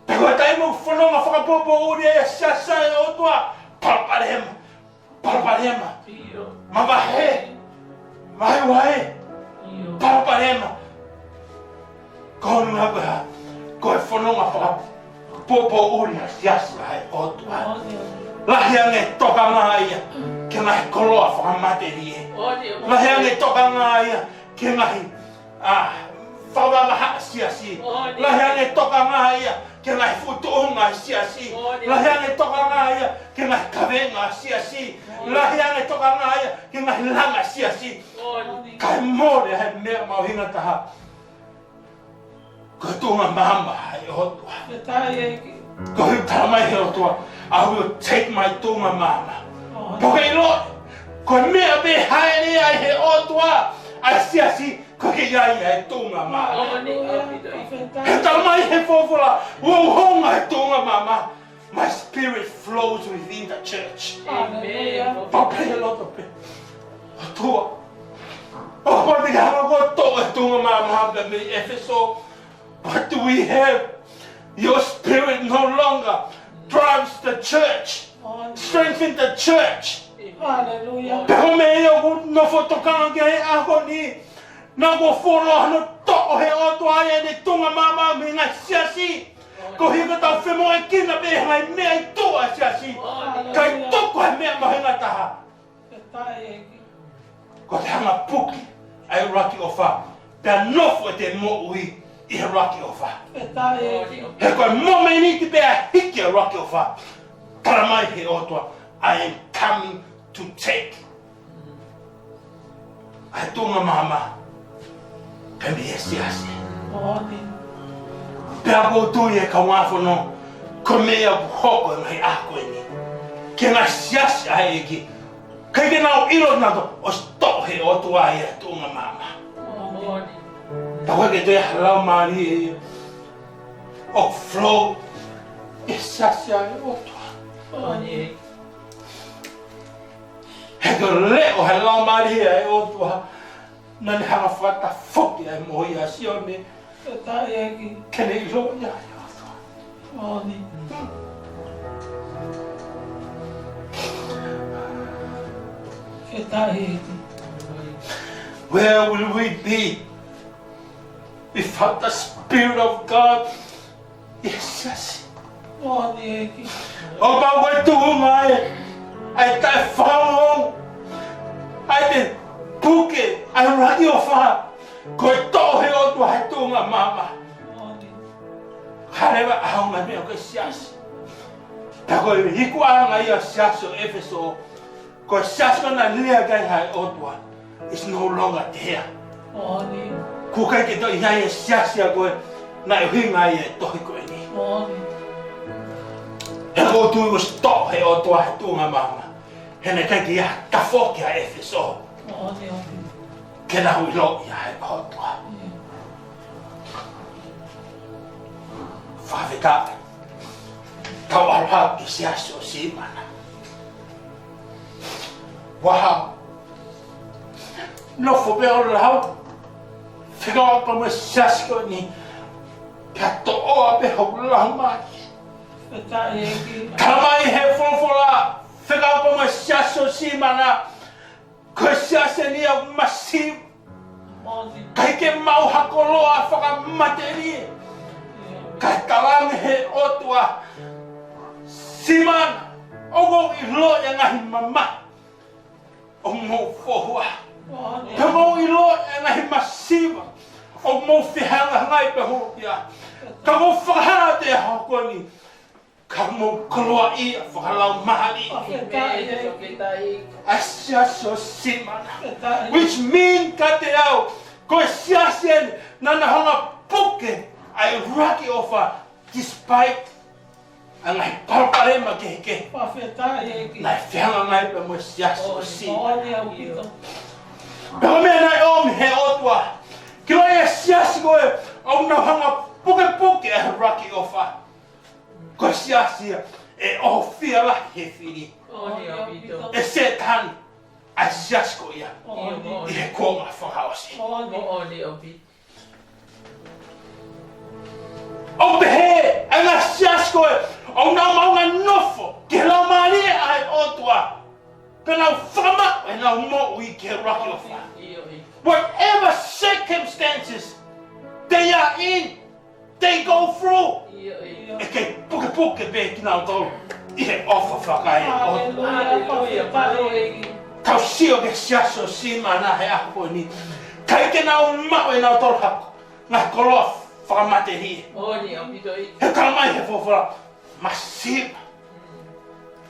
Te koe taimu whanonga whakapopo uri e siasa e otua. Palparema. Palparema. Mawahe. Maiwae. Palparema. Koe mga koe ha. Koe whanonga whakapopo uri e siasa e otua. Lahi ange toka ngā ia, ke ngahi koloa whakamate rie. Lahi ange toka ngā ia, ke ngahi whawanga siasi. Lahi ange toka ngā ia, ke ngahi futuunga siasi. Lahi ange toka ngā ia, ke ngahi kawenga siasi. Lahi ange toka ngā ia, ke ngahi langa siasi. Kai mōre hei mea mauhinga taha. Ko tūnga mahama hei hotua. Ko hui taramai he hotua. I will take my tūnga mama. Poke lo, ko mea be haere ai he otua. Ai siasi, ko ke iai he tūnga mama. He taramai he Folofola, honga he tūnga mama. My spirit flows within the church. Poke lo tope. Otua. O pati ka hama ko toa he tūnga mama me Efeso. What do we have? Your spirit no longer drives the church, strengthen the church. Hallelujah. Pero me yo no fotokanga ke ako ni na go folo no to he o to ai de tunga mama me na siasi. Ko hinga ta femo e kina be hai me ai to a siasi. Kai to ko me ma hinga ta. Ko te hanga puki ai raki ofa. Pe no fo te mo ui I raki ofa. Fetae. He koe mome ni te pea hiki a raki ofa. Tara mai he otua. I am coming to take. Ai tunga mama. Pemi e siasi. Oni. Pea ko tui e ka wafono. Ko mea buhoko e mai ako e ni. Ke ngā siasi ai eki. Kai ke nao ilo nato o sto he otua e tunga mama. Oni. Tawa ke te halau mari e o flow e siasi ai otua. Oni. He ko leo halau mari e otua. Nani hanga whata whoki ai mohi a sione. Fetae ki. Kene ilo ia e otua. Oni. Fetae ki. Where will we be without the Spirit of God? Yes. Oni ki. O pa koe tuhunga ai tai whangong. Ai te puke, ai raki o wha. Koe tohe o tu hai tuhunga mama. Oni. Harewa aunga mea koe siasi. Ta koe hiku aanga ia siasi o Efeso. Koe siasi kona lia kai hai o tua. Is no longer there. Oni. Kukai ke to ia e siasi a koe. Na e hinga ia e tohi koe ni. Oni. He ko tui ko stop he o tua he tunga mama. He ne kai ki ia ka whoki a Efeso. Oni. Oni. Ke na hui lo ia he o tua. Whawhika. Tau aroha ki siasi o Simana. Wow. No fobe o lau. Whika o pa me siasi ko ni. Ka to oa pe hau lau mai. Fetae ki. Kamai he Folofola. Whika o pa me siasi o Simana. Ko siasi ni au masiu. Oni. Kai ke mau hakoloa whakamate ni. Kai talangi he otua. Simana. Ogo I lo e ngahi mama. O mo fohua. Oni. Ka mau I lo e ngahi masiva. O mo whihanga ngai pe hopia. Ka mo whakahana te hokoni. Ka mo koloa I whakalau mahari. Fetae. Asiaso Simana. Fetae. Which mean ka te au. Ko siasen nana hanga puke. Ai raki ofa. Despite angai palparema ke. Fetae ki. Nai whihanga ngai pe mo siaso Simana. Oni au pito. Pero mea nai omi he otua. Kilo e siasi koe au na hanga puke e raki ofa. Ko siasi e o whiala he whiri. Oni au pito. E se tani a siasi ko ia. I he konga whakaosi. Oni. O pehe anga siasi koe au na maunga nofo. Ke lau maari ai otua. Ka nau whama e nau mo ui ke raki ofa. Whatever circumstances they are in, they go through. E kei puke be ki nau tolu. I he ofa whakai o. Tau sio ke siaso Simana he ako ni. Kai ke nau mao e nau tolu hako. Ngā koloa whakamate hi. He kalamai he Folofola. Masiva.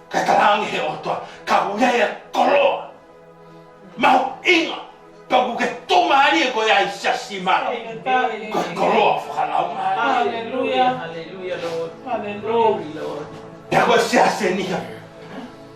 Kai talangi he otoa. Ka uia koloa. Mahu inga. Ka uke tomari e koe ai sia Simana. Koe koloa whakalau mahari. Hallelujah, Lord. Pea koe sia se nia.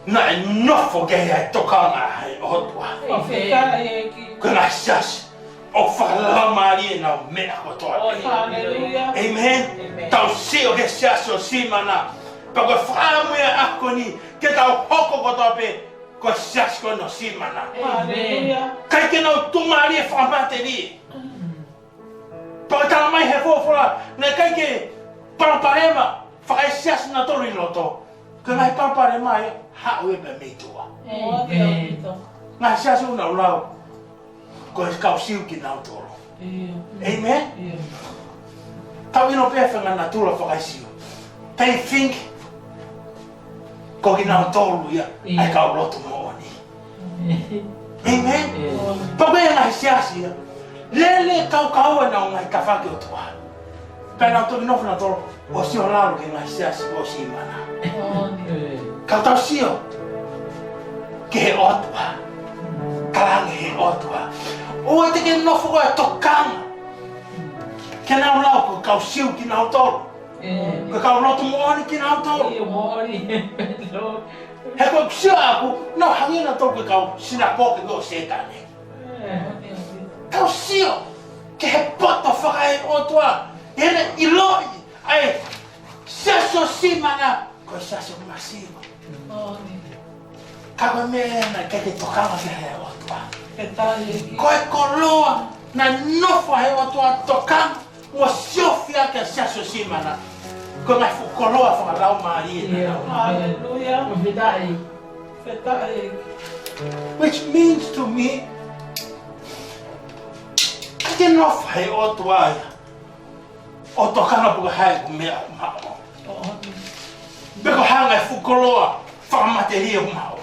Na e nofo kei ai tokanga hei otoa. Fetae ki. Koe ngā siasi. O whakalau mahari e nau mea kotoa. Hallelujah. Amen. Tau sio ke siasi o Simana. Pa koe whakamuia ako ni. Ke tau hoko kotoa pe. Koe siasi koe no Simana. Hallelujah. Kai ke nau tumari e whakamate ni. Pa tala mai he Folofola. Nai kai ke paraparema. Whakai siasi na tori loto. Ka ngai paraparema e hau e pe meitua. Oni au pito. Ngai siasi una ulau. Koe kau siu ki nau toro. Amen. Tau ino pewhanga na tula whakai siu. They think ko ki nau tolu ia. Ai kau loto mo oni. Amen. Pa koe ngai siasi ia. Lele kau nau ngai ka whake o tua. Pena tu no na to o si ora ke ngai Siasi o Simana. Ka tau sio. Ke otwa. Kalang he otwa. O te ke no fo to kang. Ke na la ko ka siu ki na to. Ko ka no to mo ni ki na to. He ko siu aku no hangina to ko ka sina ko ke go setane. Ka siu ke he poto whakai o toa. Ele iloi ai Siasi Simana ko Siasi masima. Ka me na ke te tokanga ke he o toa. Ko e koloa na nofa he o toa tokanga o siofia ke Siasi Simana. Ko mai fu koloa fa lau Maria. Hallelujah. Which means to me ke nofa he o toa. O tokanga puka hai ku mea mao. Beko hanga fu koloa fa materia mao.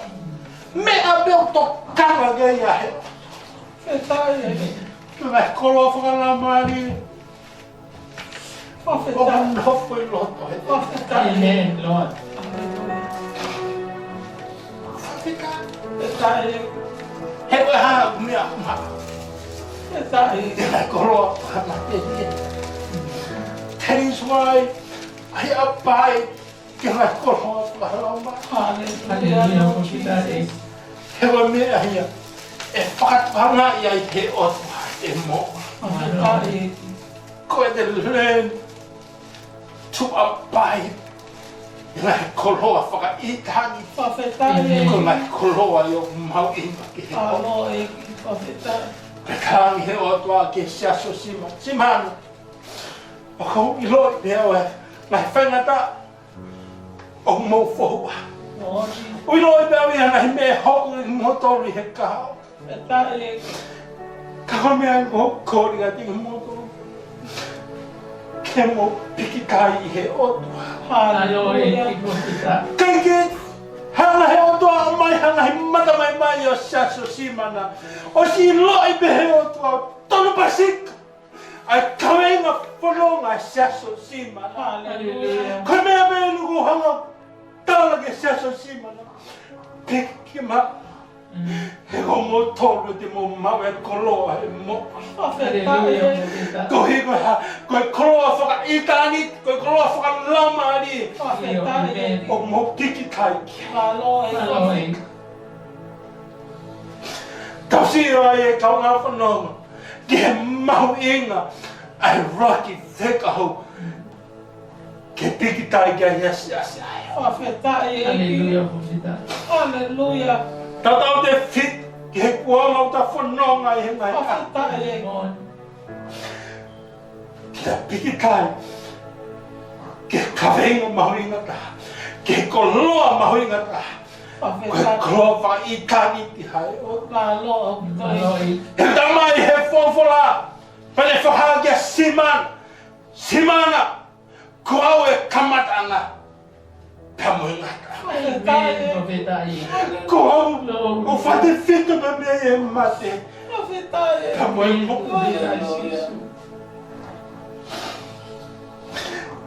Mea beo tokanga ge ya he. Vai koloa fa la Maria. O no foi loto. Amen, Lord. He ko ha ku mea mao. Vai koloa fa materia. That is why I abide ke la koloa fa la Maria. Hallelujah. Hewa mea hia, e whakatanga ia I he otwa e mo. Ko e te learn to abide i ngai koloa whakaitangi. Ko ngai koloa i o mau inga ki he otwa. Ke kāngi he otwa ke Siasi Simana. O kau iloi mea oe, ngai whengata o mau whohua. Ui loi bau ia ngai mea hoku i motori he kahao. Kawa mea mo kori ati i motori. Ke mo piki kai i he otua. Kei ke hanga he otua o mai hanga he mata mai o Siasi Simana. O si loi be he otua tonu pasika. Ai kawenga whanonga Siasi Simana. Ko mea mea nuku hanga tala ke Siasi Simana. Peki ma. He ko mo tolu te mo mau e koloa e mo. Ko hi ko ha, ko e koloa whaka itani, ko e koloa whaka lamari. O mo kiki kaiki. Tau si ai e kau ngā whanonga. Ki he mau inga ai roki whekahau. Ke piki tai kia Siasi ai. Hallelujah. Tatau te fit ki he kua mau ta whanonga i he ngai a. Ki ta piki tai. Ki he kawenga mahu inga ta. Ki he koloa mahu inga ta. Ko he koloa wha i tani ti hai o. He tamai he Folofola. Pane whaha kia Simana. Ko au e kamatanga. Pamo inga ta. Ko au o whate whita me mea e mate. Pamo e moku.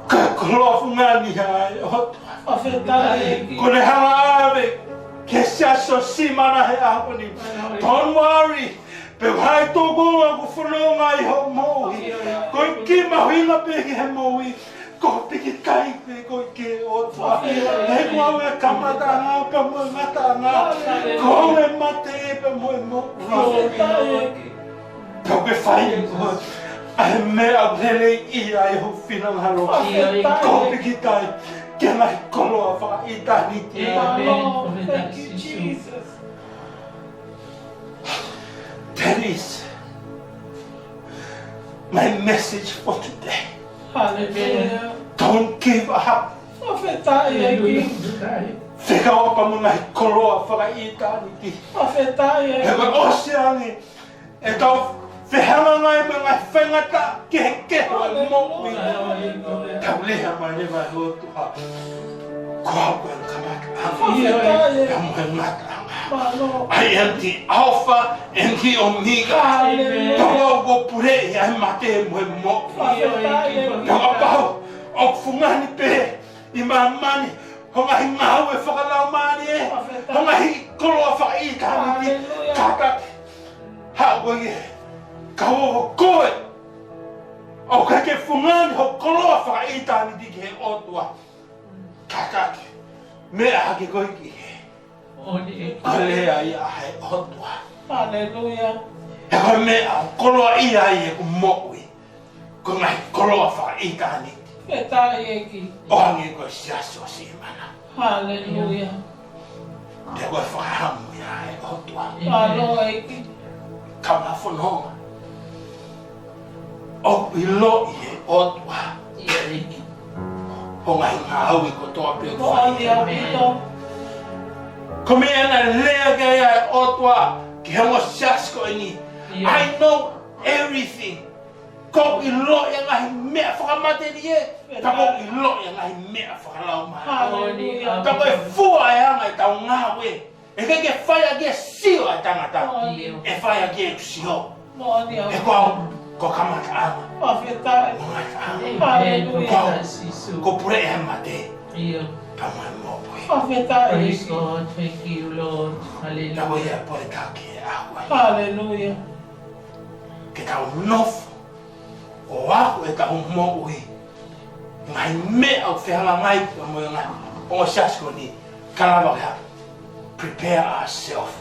Ka koloa whungani hai o. Ko ne hanga ave ke Siasi Simana he ahapani. Don't worry. Pe hai tōko a ko whanonga i ho mohi. Ko i ki mahuinga pe ki he mohi. Ko piki kai pe ko i ke otua. He ko au e kamatanga pe mo e matanga. Ko au e mate pe mo e moku. Pe au ke whai ko. Ai mea lele i ai ho whinangaro. Ko piki kai. Ke ngai koloa whaka i tani ti. Thank you, Jesus. That is my message for today. Hallelujah. Don't give up. Whika opa mo ngai koloa whaka i tani ti. He koe oseangi e tau whihanga ngai me ngai whengata ki he keho e mo'i. Tau leha mai ne mai hotuha. Ko hau koe kamata anga. Ka mo he ngata anga. Ai anti Alpha and the Omega. Tawa go pure ai mate mo. Tawa pau o fungani pe imamani honga hingawe whakalau mani honga hi koloa whakaita ni kata hawe kawo koe o kake fungani ho koloa whakaita ni dike he otua kata mea hake koe ki alea ia he otua Hallelujah. he koe mea koloa ia i he kumokui ko ngai koloa whakaita ni Oangi ko Siasi o Simana. Hallelujah. Te koe whakahamu ia e otua. Hallelujah. Kauna whanonga. O i lo i e otua. Ho ngai ngā haui ko toa pia ko whaita. Ko me ana lea kia ia e otua ki hongo Siasi ko ini. I know everything. Ko i lo i ngai mea whakamate ni e. Ka ko i lo i ngai mea whakalau maha. Ka ko e fua e anga i tau ngā we. E kei ke whaia kia sio a tangata. E whaia kia kusio. E ko kamata anga. Ko pure e mate. Kama e mopoi. Praise God. Thank you, Lord. Hallelujah. Ka ko ia pore taki e ahua. Hallelujah. Ke tau nofu. O aku e tau mo ui. Ngai mea au whihanga ngai pa mo ngai. O Siasi ko ni kalawa kia. Prepare ourselves.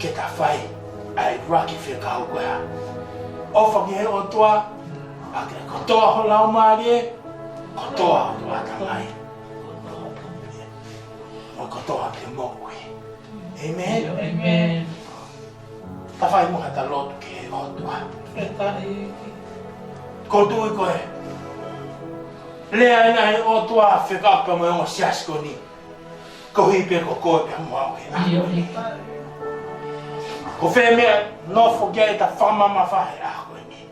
Ke ta whai ai raki whikau koea. O whaki he o toa. Ake kotoa ho lau maari e. Kotoa ho toa ta ngai. O kotoa ke mo ui. Amen. Amen. Ta whai mo hata lotu ke he o toa. Ko tui koe. Lea ina he o toa whikapa mo o Siasi ko ni. Ko hipe ko koe pe mua ui. Ko whē mea nofo kia e ta whamama whahe a koe ni.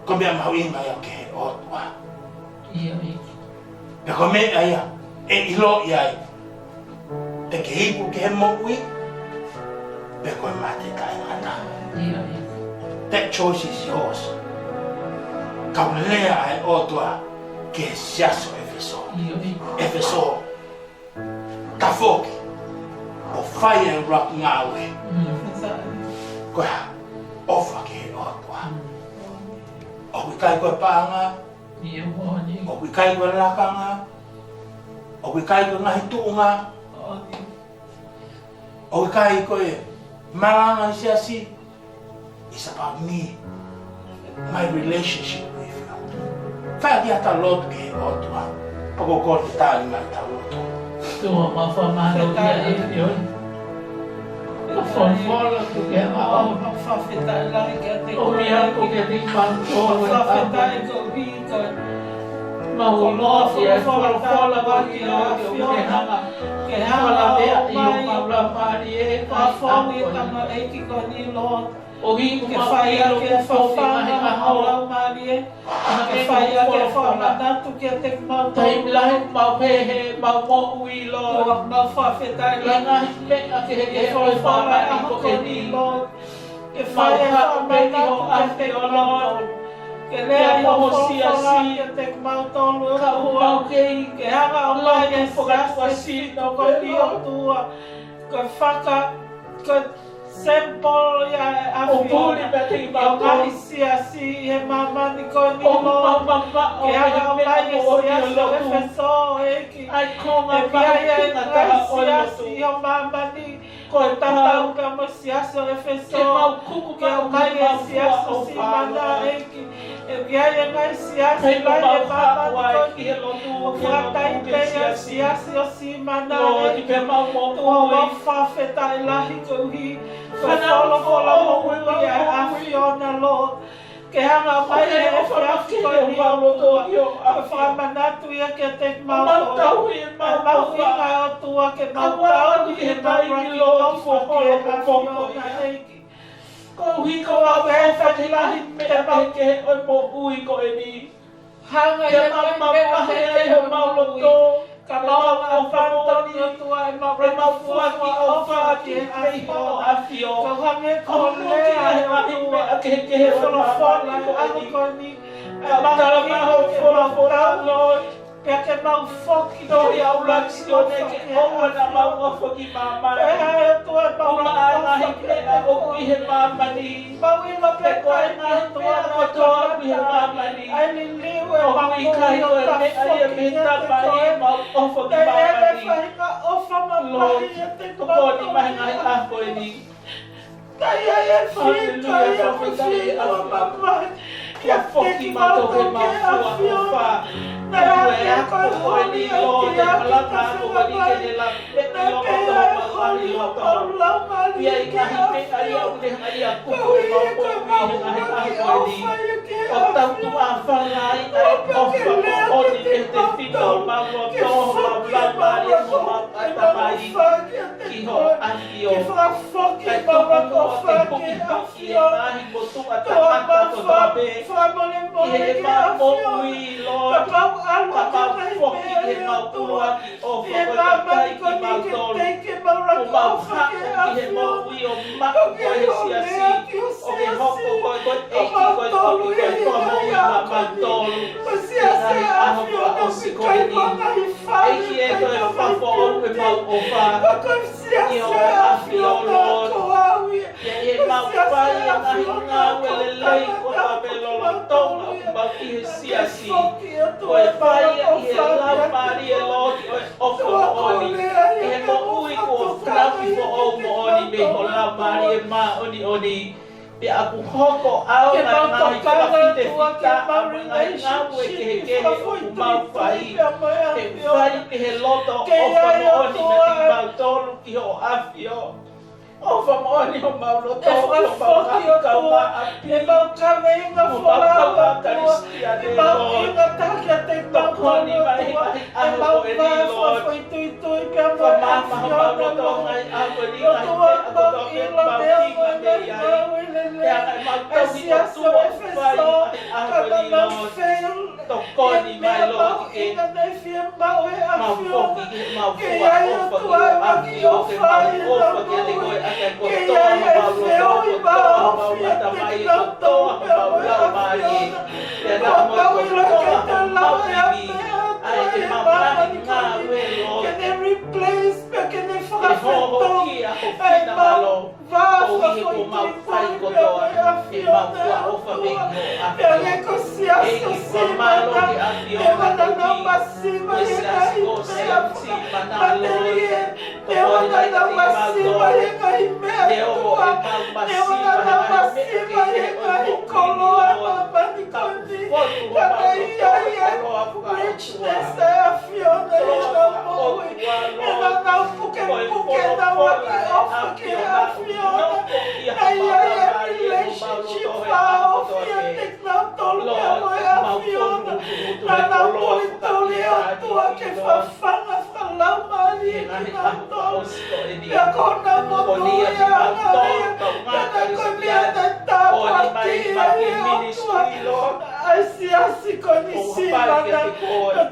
Ko mea mau inga ia ke he o toa. Pe ko mea ia e ilo ia te ke hipu ke he mo ui. Pe koe mate kai ngata. That choice is yours. Kau lea ai o toa ke he Siasi o Efeso. Efeso. Ta foki. O whai e rak ngā we. Koe ha. Ofa ke he o toa. O kui kai koe pāanga. O kui kai koe lakanga. O kui kai koe ngahi tuunga. O kui kai koe Malanga i Siasi. It's about me. My relationship with you. Whai ki hata lotu ke he o toa. Pako kore te tāni mai ta lotu. Tua mawhamano ia e ioi. Ka Folofola ku ke mao. O mea ku ke te whantoa e tāpuna. Mau loa ia e Folofola waki o ke hanga. Ke hanga mea i o maula maari e. Whawhongi tama eiki ko ni Lord. O hi Ke whaia ke whawhanga mahala maari e. Ke whaia ke whamanatu ke te mau Taim lahi mau pehe, mau mo ui lo. Ua mau whawhetai Ia ngahi mea ke he ke ke oi whawhanga whamai ko ke ni. Lord. Ke Mau whaia ha peti ho whamanatu ke ate te o mau Lord. Ke lea i o Mau Folofola Siasi. ke te mau tolu Ka ua. mau kei. Ke hanga o mai e Siasi no ko ni o tua. Ko whaka, ko Sempol ya O puli afiona. me te O mau mai kei. Siasi he mama ni ko ni O Lord. mama o Ke hanga o me mai me e o ni o Siasi o lotu. Efeso eki. Ai konga E mahu pia e kinga ngai taha o Siasi lotu. o mama ni. Ko Ko e tatau pau. ka mo Siasi o Efeso. Ke mau kuku Ke o mai e mau Siasi o o Simana pāua. eki. E pia e ngai Siasi Hei mai mau e mama ni hawai ko ki ni. he lotu. O whakai pe e Siasi o Simana Lord, i eki. pe mau mo Tua ui. mau whawhetai lahi ko hi. Ko Whanau Folofola mo ui, ui e mau afiona Lord. Ke hanga mai e Siasi ko ni o tua. Ko whamanatu ia ke te mau Mau e mau inga o tua ke mau tau ke mau raki lofu ke afiona eiki. Ko hi ko au e whakilahi mea mai ke oi mo ui ko e ni. Hanga Ke ia mau mai mea mahe te ai ho mau loto. Kamau afanto no tua e mau fuaki o faki e afio. Kahange kolea e tua ke Folofola alukoni mau Folofola Lord Peke mau foki no ia ulaksione ke ona mau foki mama. Tua mau ana hike o he mama ni. Mau ina peko na tua no to he mama ni. Ai liwe o i kai o me ai me ta mai mau o foki mama ni. Ofa mama te ko ni mai ngai a ko ni. Kaya fita mama. Ia foki mato he mau fa. Na ya ko ni lo de malanga ko ni ke de la e lo ko ni lo ko. Ia i ka hi ai o de ai a ku ko ni ai a ko ni. O tau tu a whangai ai o ni e te whina o maua toho ma blabari mo ma atamai ki ho ahi o. Kai tuku o te puki puki e mahi mo tu a takata ko tabe. I he ma mo ui lo. Ka mau foki he mau puruaki o whakatai ki mau tolu. O mau hako ki he mo ui o mako ko he siasi. O ke hoko ko e koe eiki ko e toki ko e toa mo ui ma mantolu. Ngai aho ko o si ko e ni. Eiki e koe whafo o e mau o wha. I o e ahi o Lord. Ia e mau whai e ngahi ngā wele lei ko ta pelo lo tonga o mau i he siasi. Ko e whai e i he laupari e Lord o e ofo mo oni. E he mo ui ko o whrapi mo o mo oni me ho laupari e ma oni oni. Pe aku hoko au na ngahi ka white whita a ngai ngau e ke he kehe o ku mau whai. He whai pe he loto o whamaoni na ti mau tolu ki ho awhio. O whamaoni o mau loto o mau ngahi kau ma api. E mau kawenga whalawa karistia de Lord. E mau inga takia te Tokoni mai ngai aho e ni Lord. Whamama mau loto ngai aho e ni ngai te ako toke mau tinga de iai. E angai mau tauhi o tua o whai aho e ni Lord. Tokoni mai Lord e mau foki e mau fua o whaki o ahi o ke mau o whaki a te koe ake ko toa mau loto ko toa mau lata mai ko toa mau lau mai e. E na mo ko toa mau bibi. Ai e mau mahi ngā ue Lord. E hoho ki a ho whina malo. O i ko mau whai ko toa. E mau fua o whamengi o ahio. E i ko malo ki ahi o matauki. E se asi o se amti mana Lord. Ko hori mai ka ti mau toa. E o mo e mau masi mana me ke he o mo kini Lord. Ka fotu o mau toa. Kolo a puka o tua. Siasi koni Simana,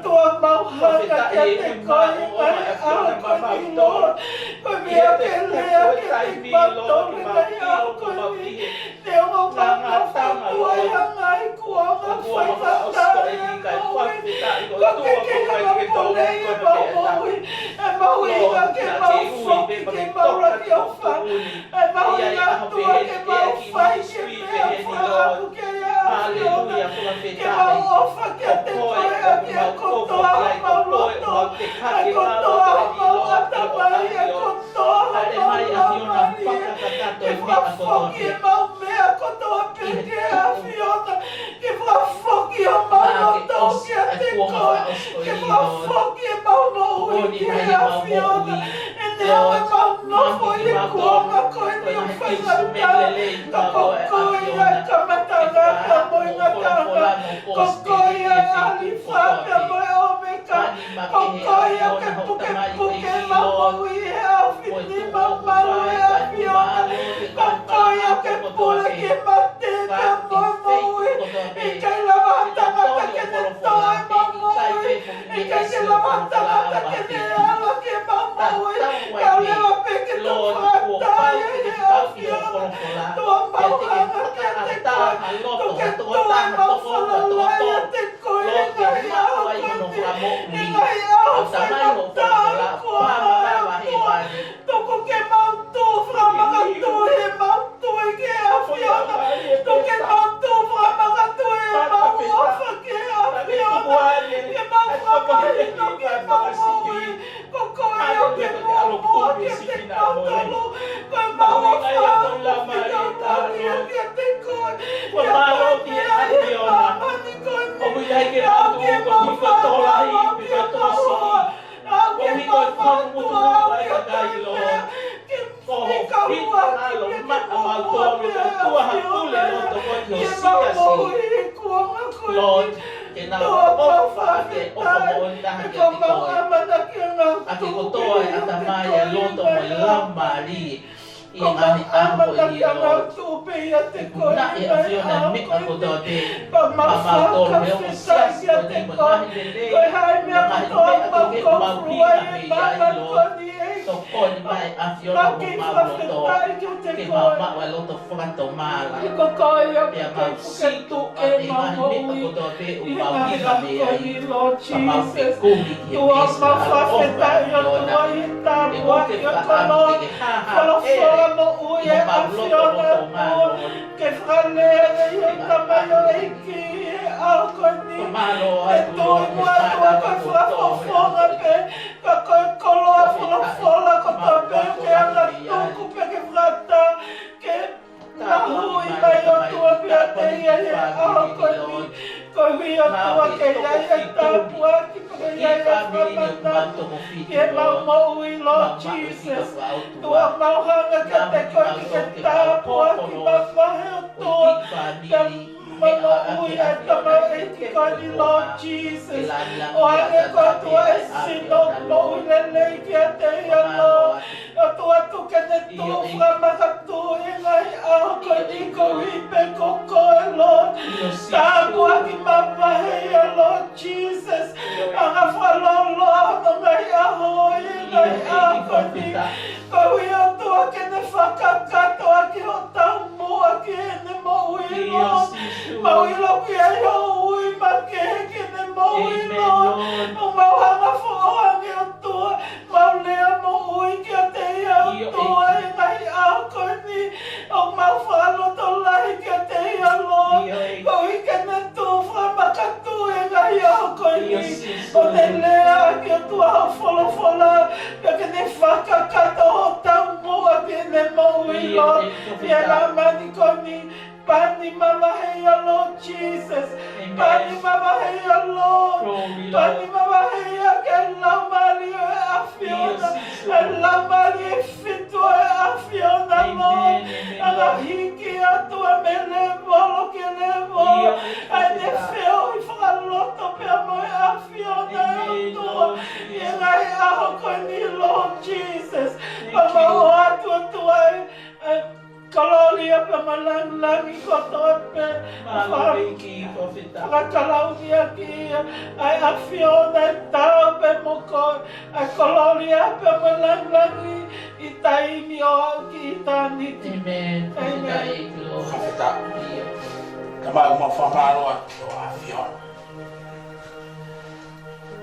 tua mau hanga que te coi mai au koni Lord, koni akelea que te matou mai au koni, teu mau tanga tua hangai kuanga fai matai koke ke hama pole e mau inga ke mau foki ke mau raki o wha, e mau inga tua ke mau fai ke mea wha aku ke Hallelujah, que mau ofa que te koe a que a kotoa mau loto, a kotoa mau atamai, a kotoa mau lamari, que whafoki e mau mea kotoa peke a fiona, que whafoki o mau loto que a te koe, que whafoki e mau moui que a fiona, e nea e mau nofo i kuonga koe ni o whaingatau, ka pokoe ai ka matanga ka moinga tanga, kokoia alifata moi omeka, kokoia ke puke puke maui e awhiti mamalu e afiona, kokoia ke pule ke mate ka moi moui, e kai lava tangata ke te toe mamoui, e kai ke Folofola, que nem Fakaha, Taumua, que nem Mouilo, e ela maniconi, Pani Mama Heya Lord Jesus, Pani Mama Heya Lord, Pani Mama Heya, que la Maria afiona, la Maria fito afiona, Lord, ela hiki a tua melevolo que levou, a defeu e falou, tope a mãe afiona, tua, e ela é a Lord Jesus, Mama, a tua, Kalolia pa malang-langi ko tope. Pagkalaw niya kiya ay afiona tape mo ko. Ay kalolia pa malang-langi itay niyo kita ni. Amen. Amen. Kafita. Kama umafamalo at afiona.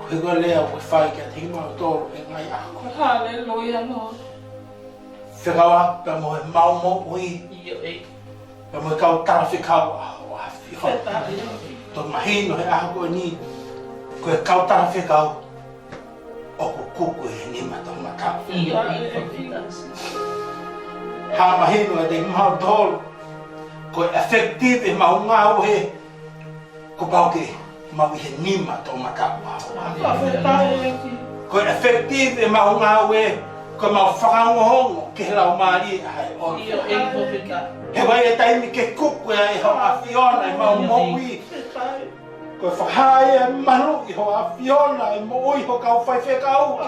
Kung lea ko fai ka tingma to ngay ako. Hallelujah, Lord. Whikawa pa mo mau mo ui pa mo kau tara whikawa wa whikawa to mahino he ako ni ko kau tara whikawa o ko kuku he ni ma to mata ha mahino de mau dol ko effective e mau ngau he ko pau ke mau he ni ma to mata ko effective e mau ngau he ko mau whakangahongo ke lau maari ai o he wai e taimi ke kuku e ho awhiona e mau moui ko whakaha e maru i ho awhiona e moui ho kau whai whekau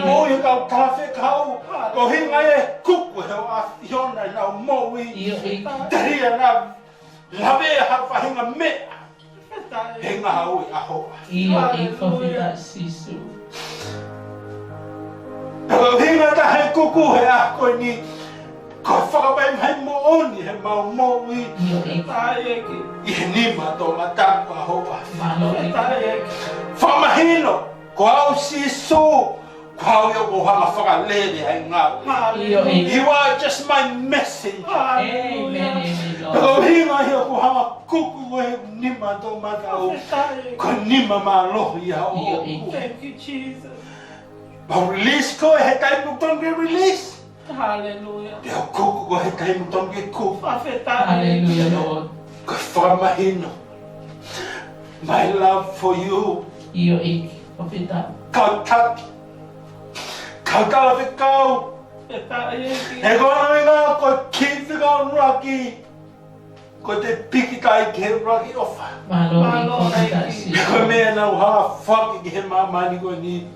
moui ho kau taha whekau ko hinga e kuku e ho awhiona e lau moui taria na lawe ha whahinga mea he ngā ui aho. Io e kofita sisu. Pero hinga ta he kuku he ako ni ko whakapai mai mo oni he mau mo ui. Io e I he nima tō mataku aho a. malo e Whamahino, ko au sisu, ko au yo ko hanga whakalele hai ngā ui. Io e You are just my messenger. Amen. Pero hinga hia ko hanga kuku ko he nima tō matau. Ko nima mā lohi a o. Thank you, Jesus. But release ko he taimu tonge release. Hallelujah. Deo kuku ko he taimu tonge kuku. Hallelujah, Lord. Ko whamahino. My love for you. Io e kofita. Kau taki. Kau talawe kau. He kona winga ko ki whikau raki. Ko te piki tai ke raki ofa. Malo e kofita He sisu. ko mea nau hanga whaki ki he mamani ko ni.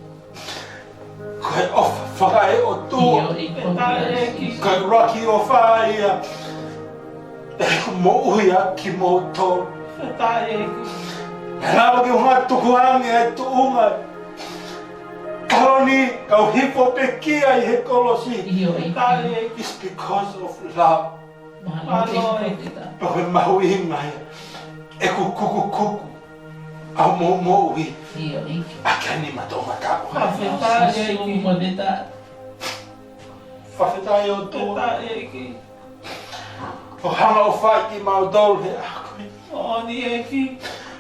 Ko he ofa whakae o Io tua. e kofita sisu. Ko he raki ofa ia. E ko mo uia ki mo tō. He rawa ki hunga tukuangi e tuunga. Karoni kau hipo pekia I he kolosi. Io e It's because of love. malo e kofita. Pero he mahu I ngai. E ku kuku kuku. Au mo mo ui. Io e Aka ni mato matako. sisu modeta. Whawhetai o tua. O hanga o whai ki mau dol he ako.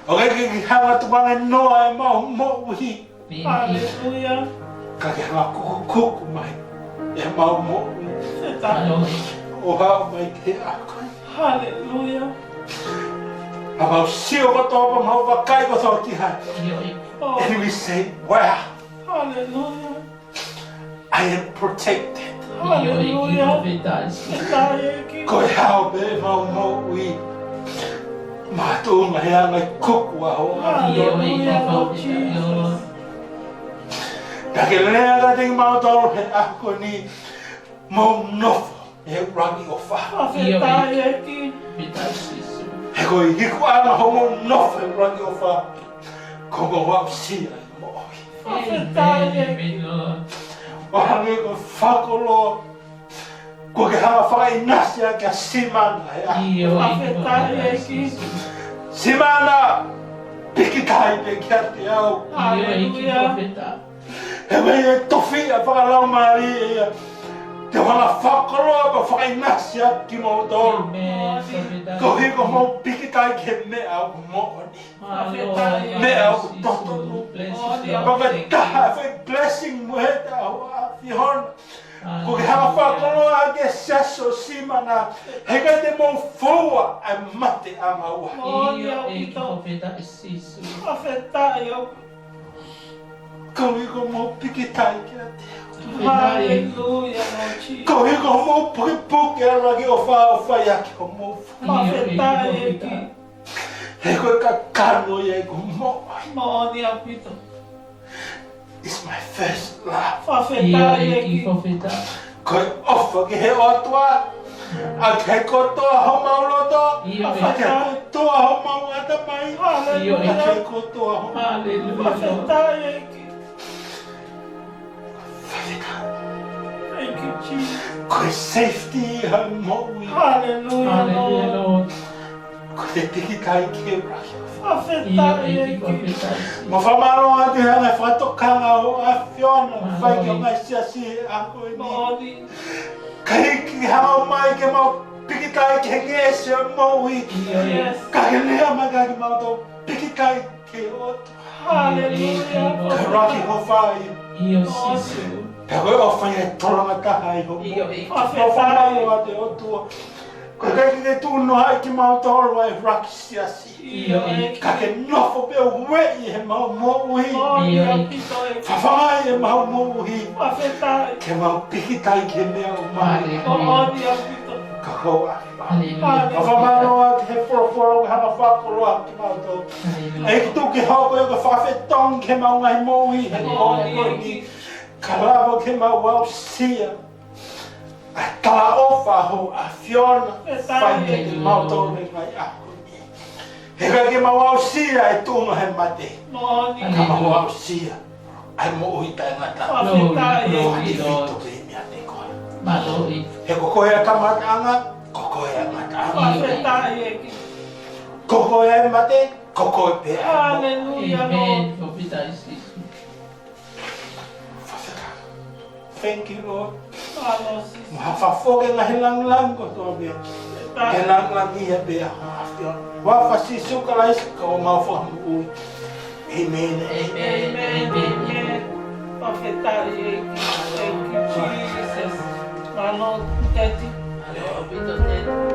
O reke ki hanga tuanga noa e mau mo ui. Hallelujah. Ka ke hanga kuku kuku mai. E mau mo ui. Malo e O hao mai ke ako. Hallelujah. A mau sio ko topa mau wakai ko tō ki hai. io e And we say, wow, Hallelujah. I am protected. Hallelujah. kofita sisu. Ko e hao be mau mo ui. Mātua hea ngai kuku aho. Io e kofita Lord. Ka ke lea ka ting mau tōro he ako ni mau nofo e rangi o wha. Kofita sisu. He ko I hiku anga ho mau nofo e rangi o wha. Ko ko wau sia e mo ohi. Amen, Lord. O hange ko whakolo. Ko ke hanga whakai nasia kia Simana he ako. Io e kofita sisu. Simana! Piki kai pe kia te au. Io e kofita. He mei e tofi a whakalau maari e ia. Te whanga whakoroa pa whakainasia ki mo tōru. Amen. Kofita. Ko hiko mo piki kai ke me au mo oni. Malo sisu. Bless you, Paka Lord. taha whai blessing mo he te au a whihona. Ko ke hanga whakoroa ke seso Simana. He ka te mo fōa ai mate a maua. Io e kofita sisu. Ko hiko mo piki tai kia te au. Hallelujah, Lord Jesus. Ko hiko mo puki puki a raki o wha o whai aki o mo. Io e kofita. He koe ka kano i e ko mo. It's my first love. Io e kofita. Koe ofa ki he o atua. A ke kotoa ho mauloto. Io A ke kotoa ho mau atamai. Io A ke kotoa ho Hallelujah. Thank you, Jesus. koe safety ha mo i. Hallelujah, Hallelujah, Lord. Lord. Koe te tiki kai ki e raki. Io e kofita. Ma whamaro a te hanga whatokanga o a whiona. Whai ki o ngai siasi e a koe ni. Ka hiki hao mai ke mau piki kai ke nge se mo i. Io e Ka ke lea mai ka ki mau tō piki kai ke o. Hallelujah. Ka raki ho whai. Io sisu. Ka koe o whai e toranga taha i ho. Io e Ka whamaro a te o tua. Ka kai ki te tūno hai ki mau tōro e raki siasi. Io e Ka ke nofo pe o wei he mau mo uhi. Whawhai e mau mo uhi. Ke mau piki tai ke mea o mai. Ka kou a. Ka Hallelujah. whamaro a te he Folofola ka hanga whakoroa ki mau tō. E ki tū ke hoko e ka whawhetong ke mau ngai mo uhi. He kōni kōni. Ka lawa ke mau wau sia. A tā ofa ho a whiona. Whai ke te mau tō me ngai ako ni. Heka ke mawausia e tunga he mate. Moni. Ka mawausia. Ai mo uita e ngata. Whawhetai e Whati ki. fito ke mea te koe. Maloi. He kokoe a kamataanga, kokoe a mataanga. Whawhetai e ki. Kokoe e mate, kokoe pe a mo. Hallelujah, Lord. Amen. Whawhetai sis. Thank you, Lord. Halo, sis. Mahawhafoke nga hilang lang ko to bea. Hilang lang iya bea. Wawhasisu kalais ka o mawhamu ui. Amen. Amen, amen. Whawhetai e ki. Thank you, Jesus. My Lord, Daddy. Whawhetai.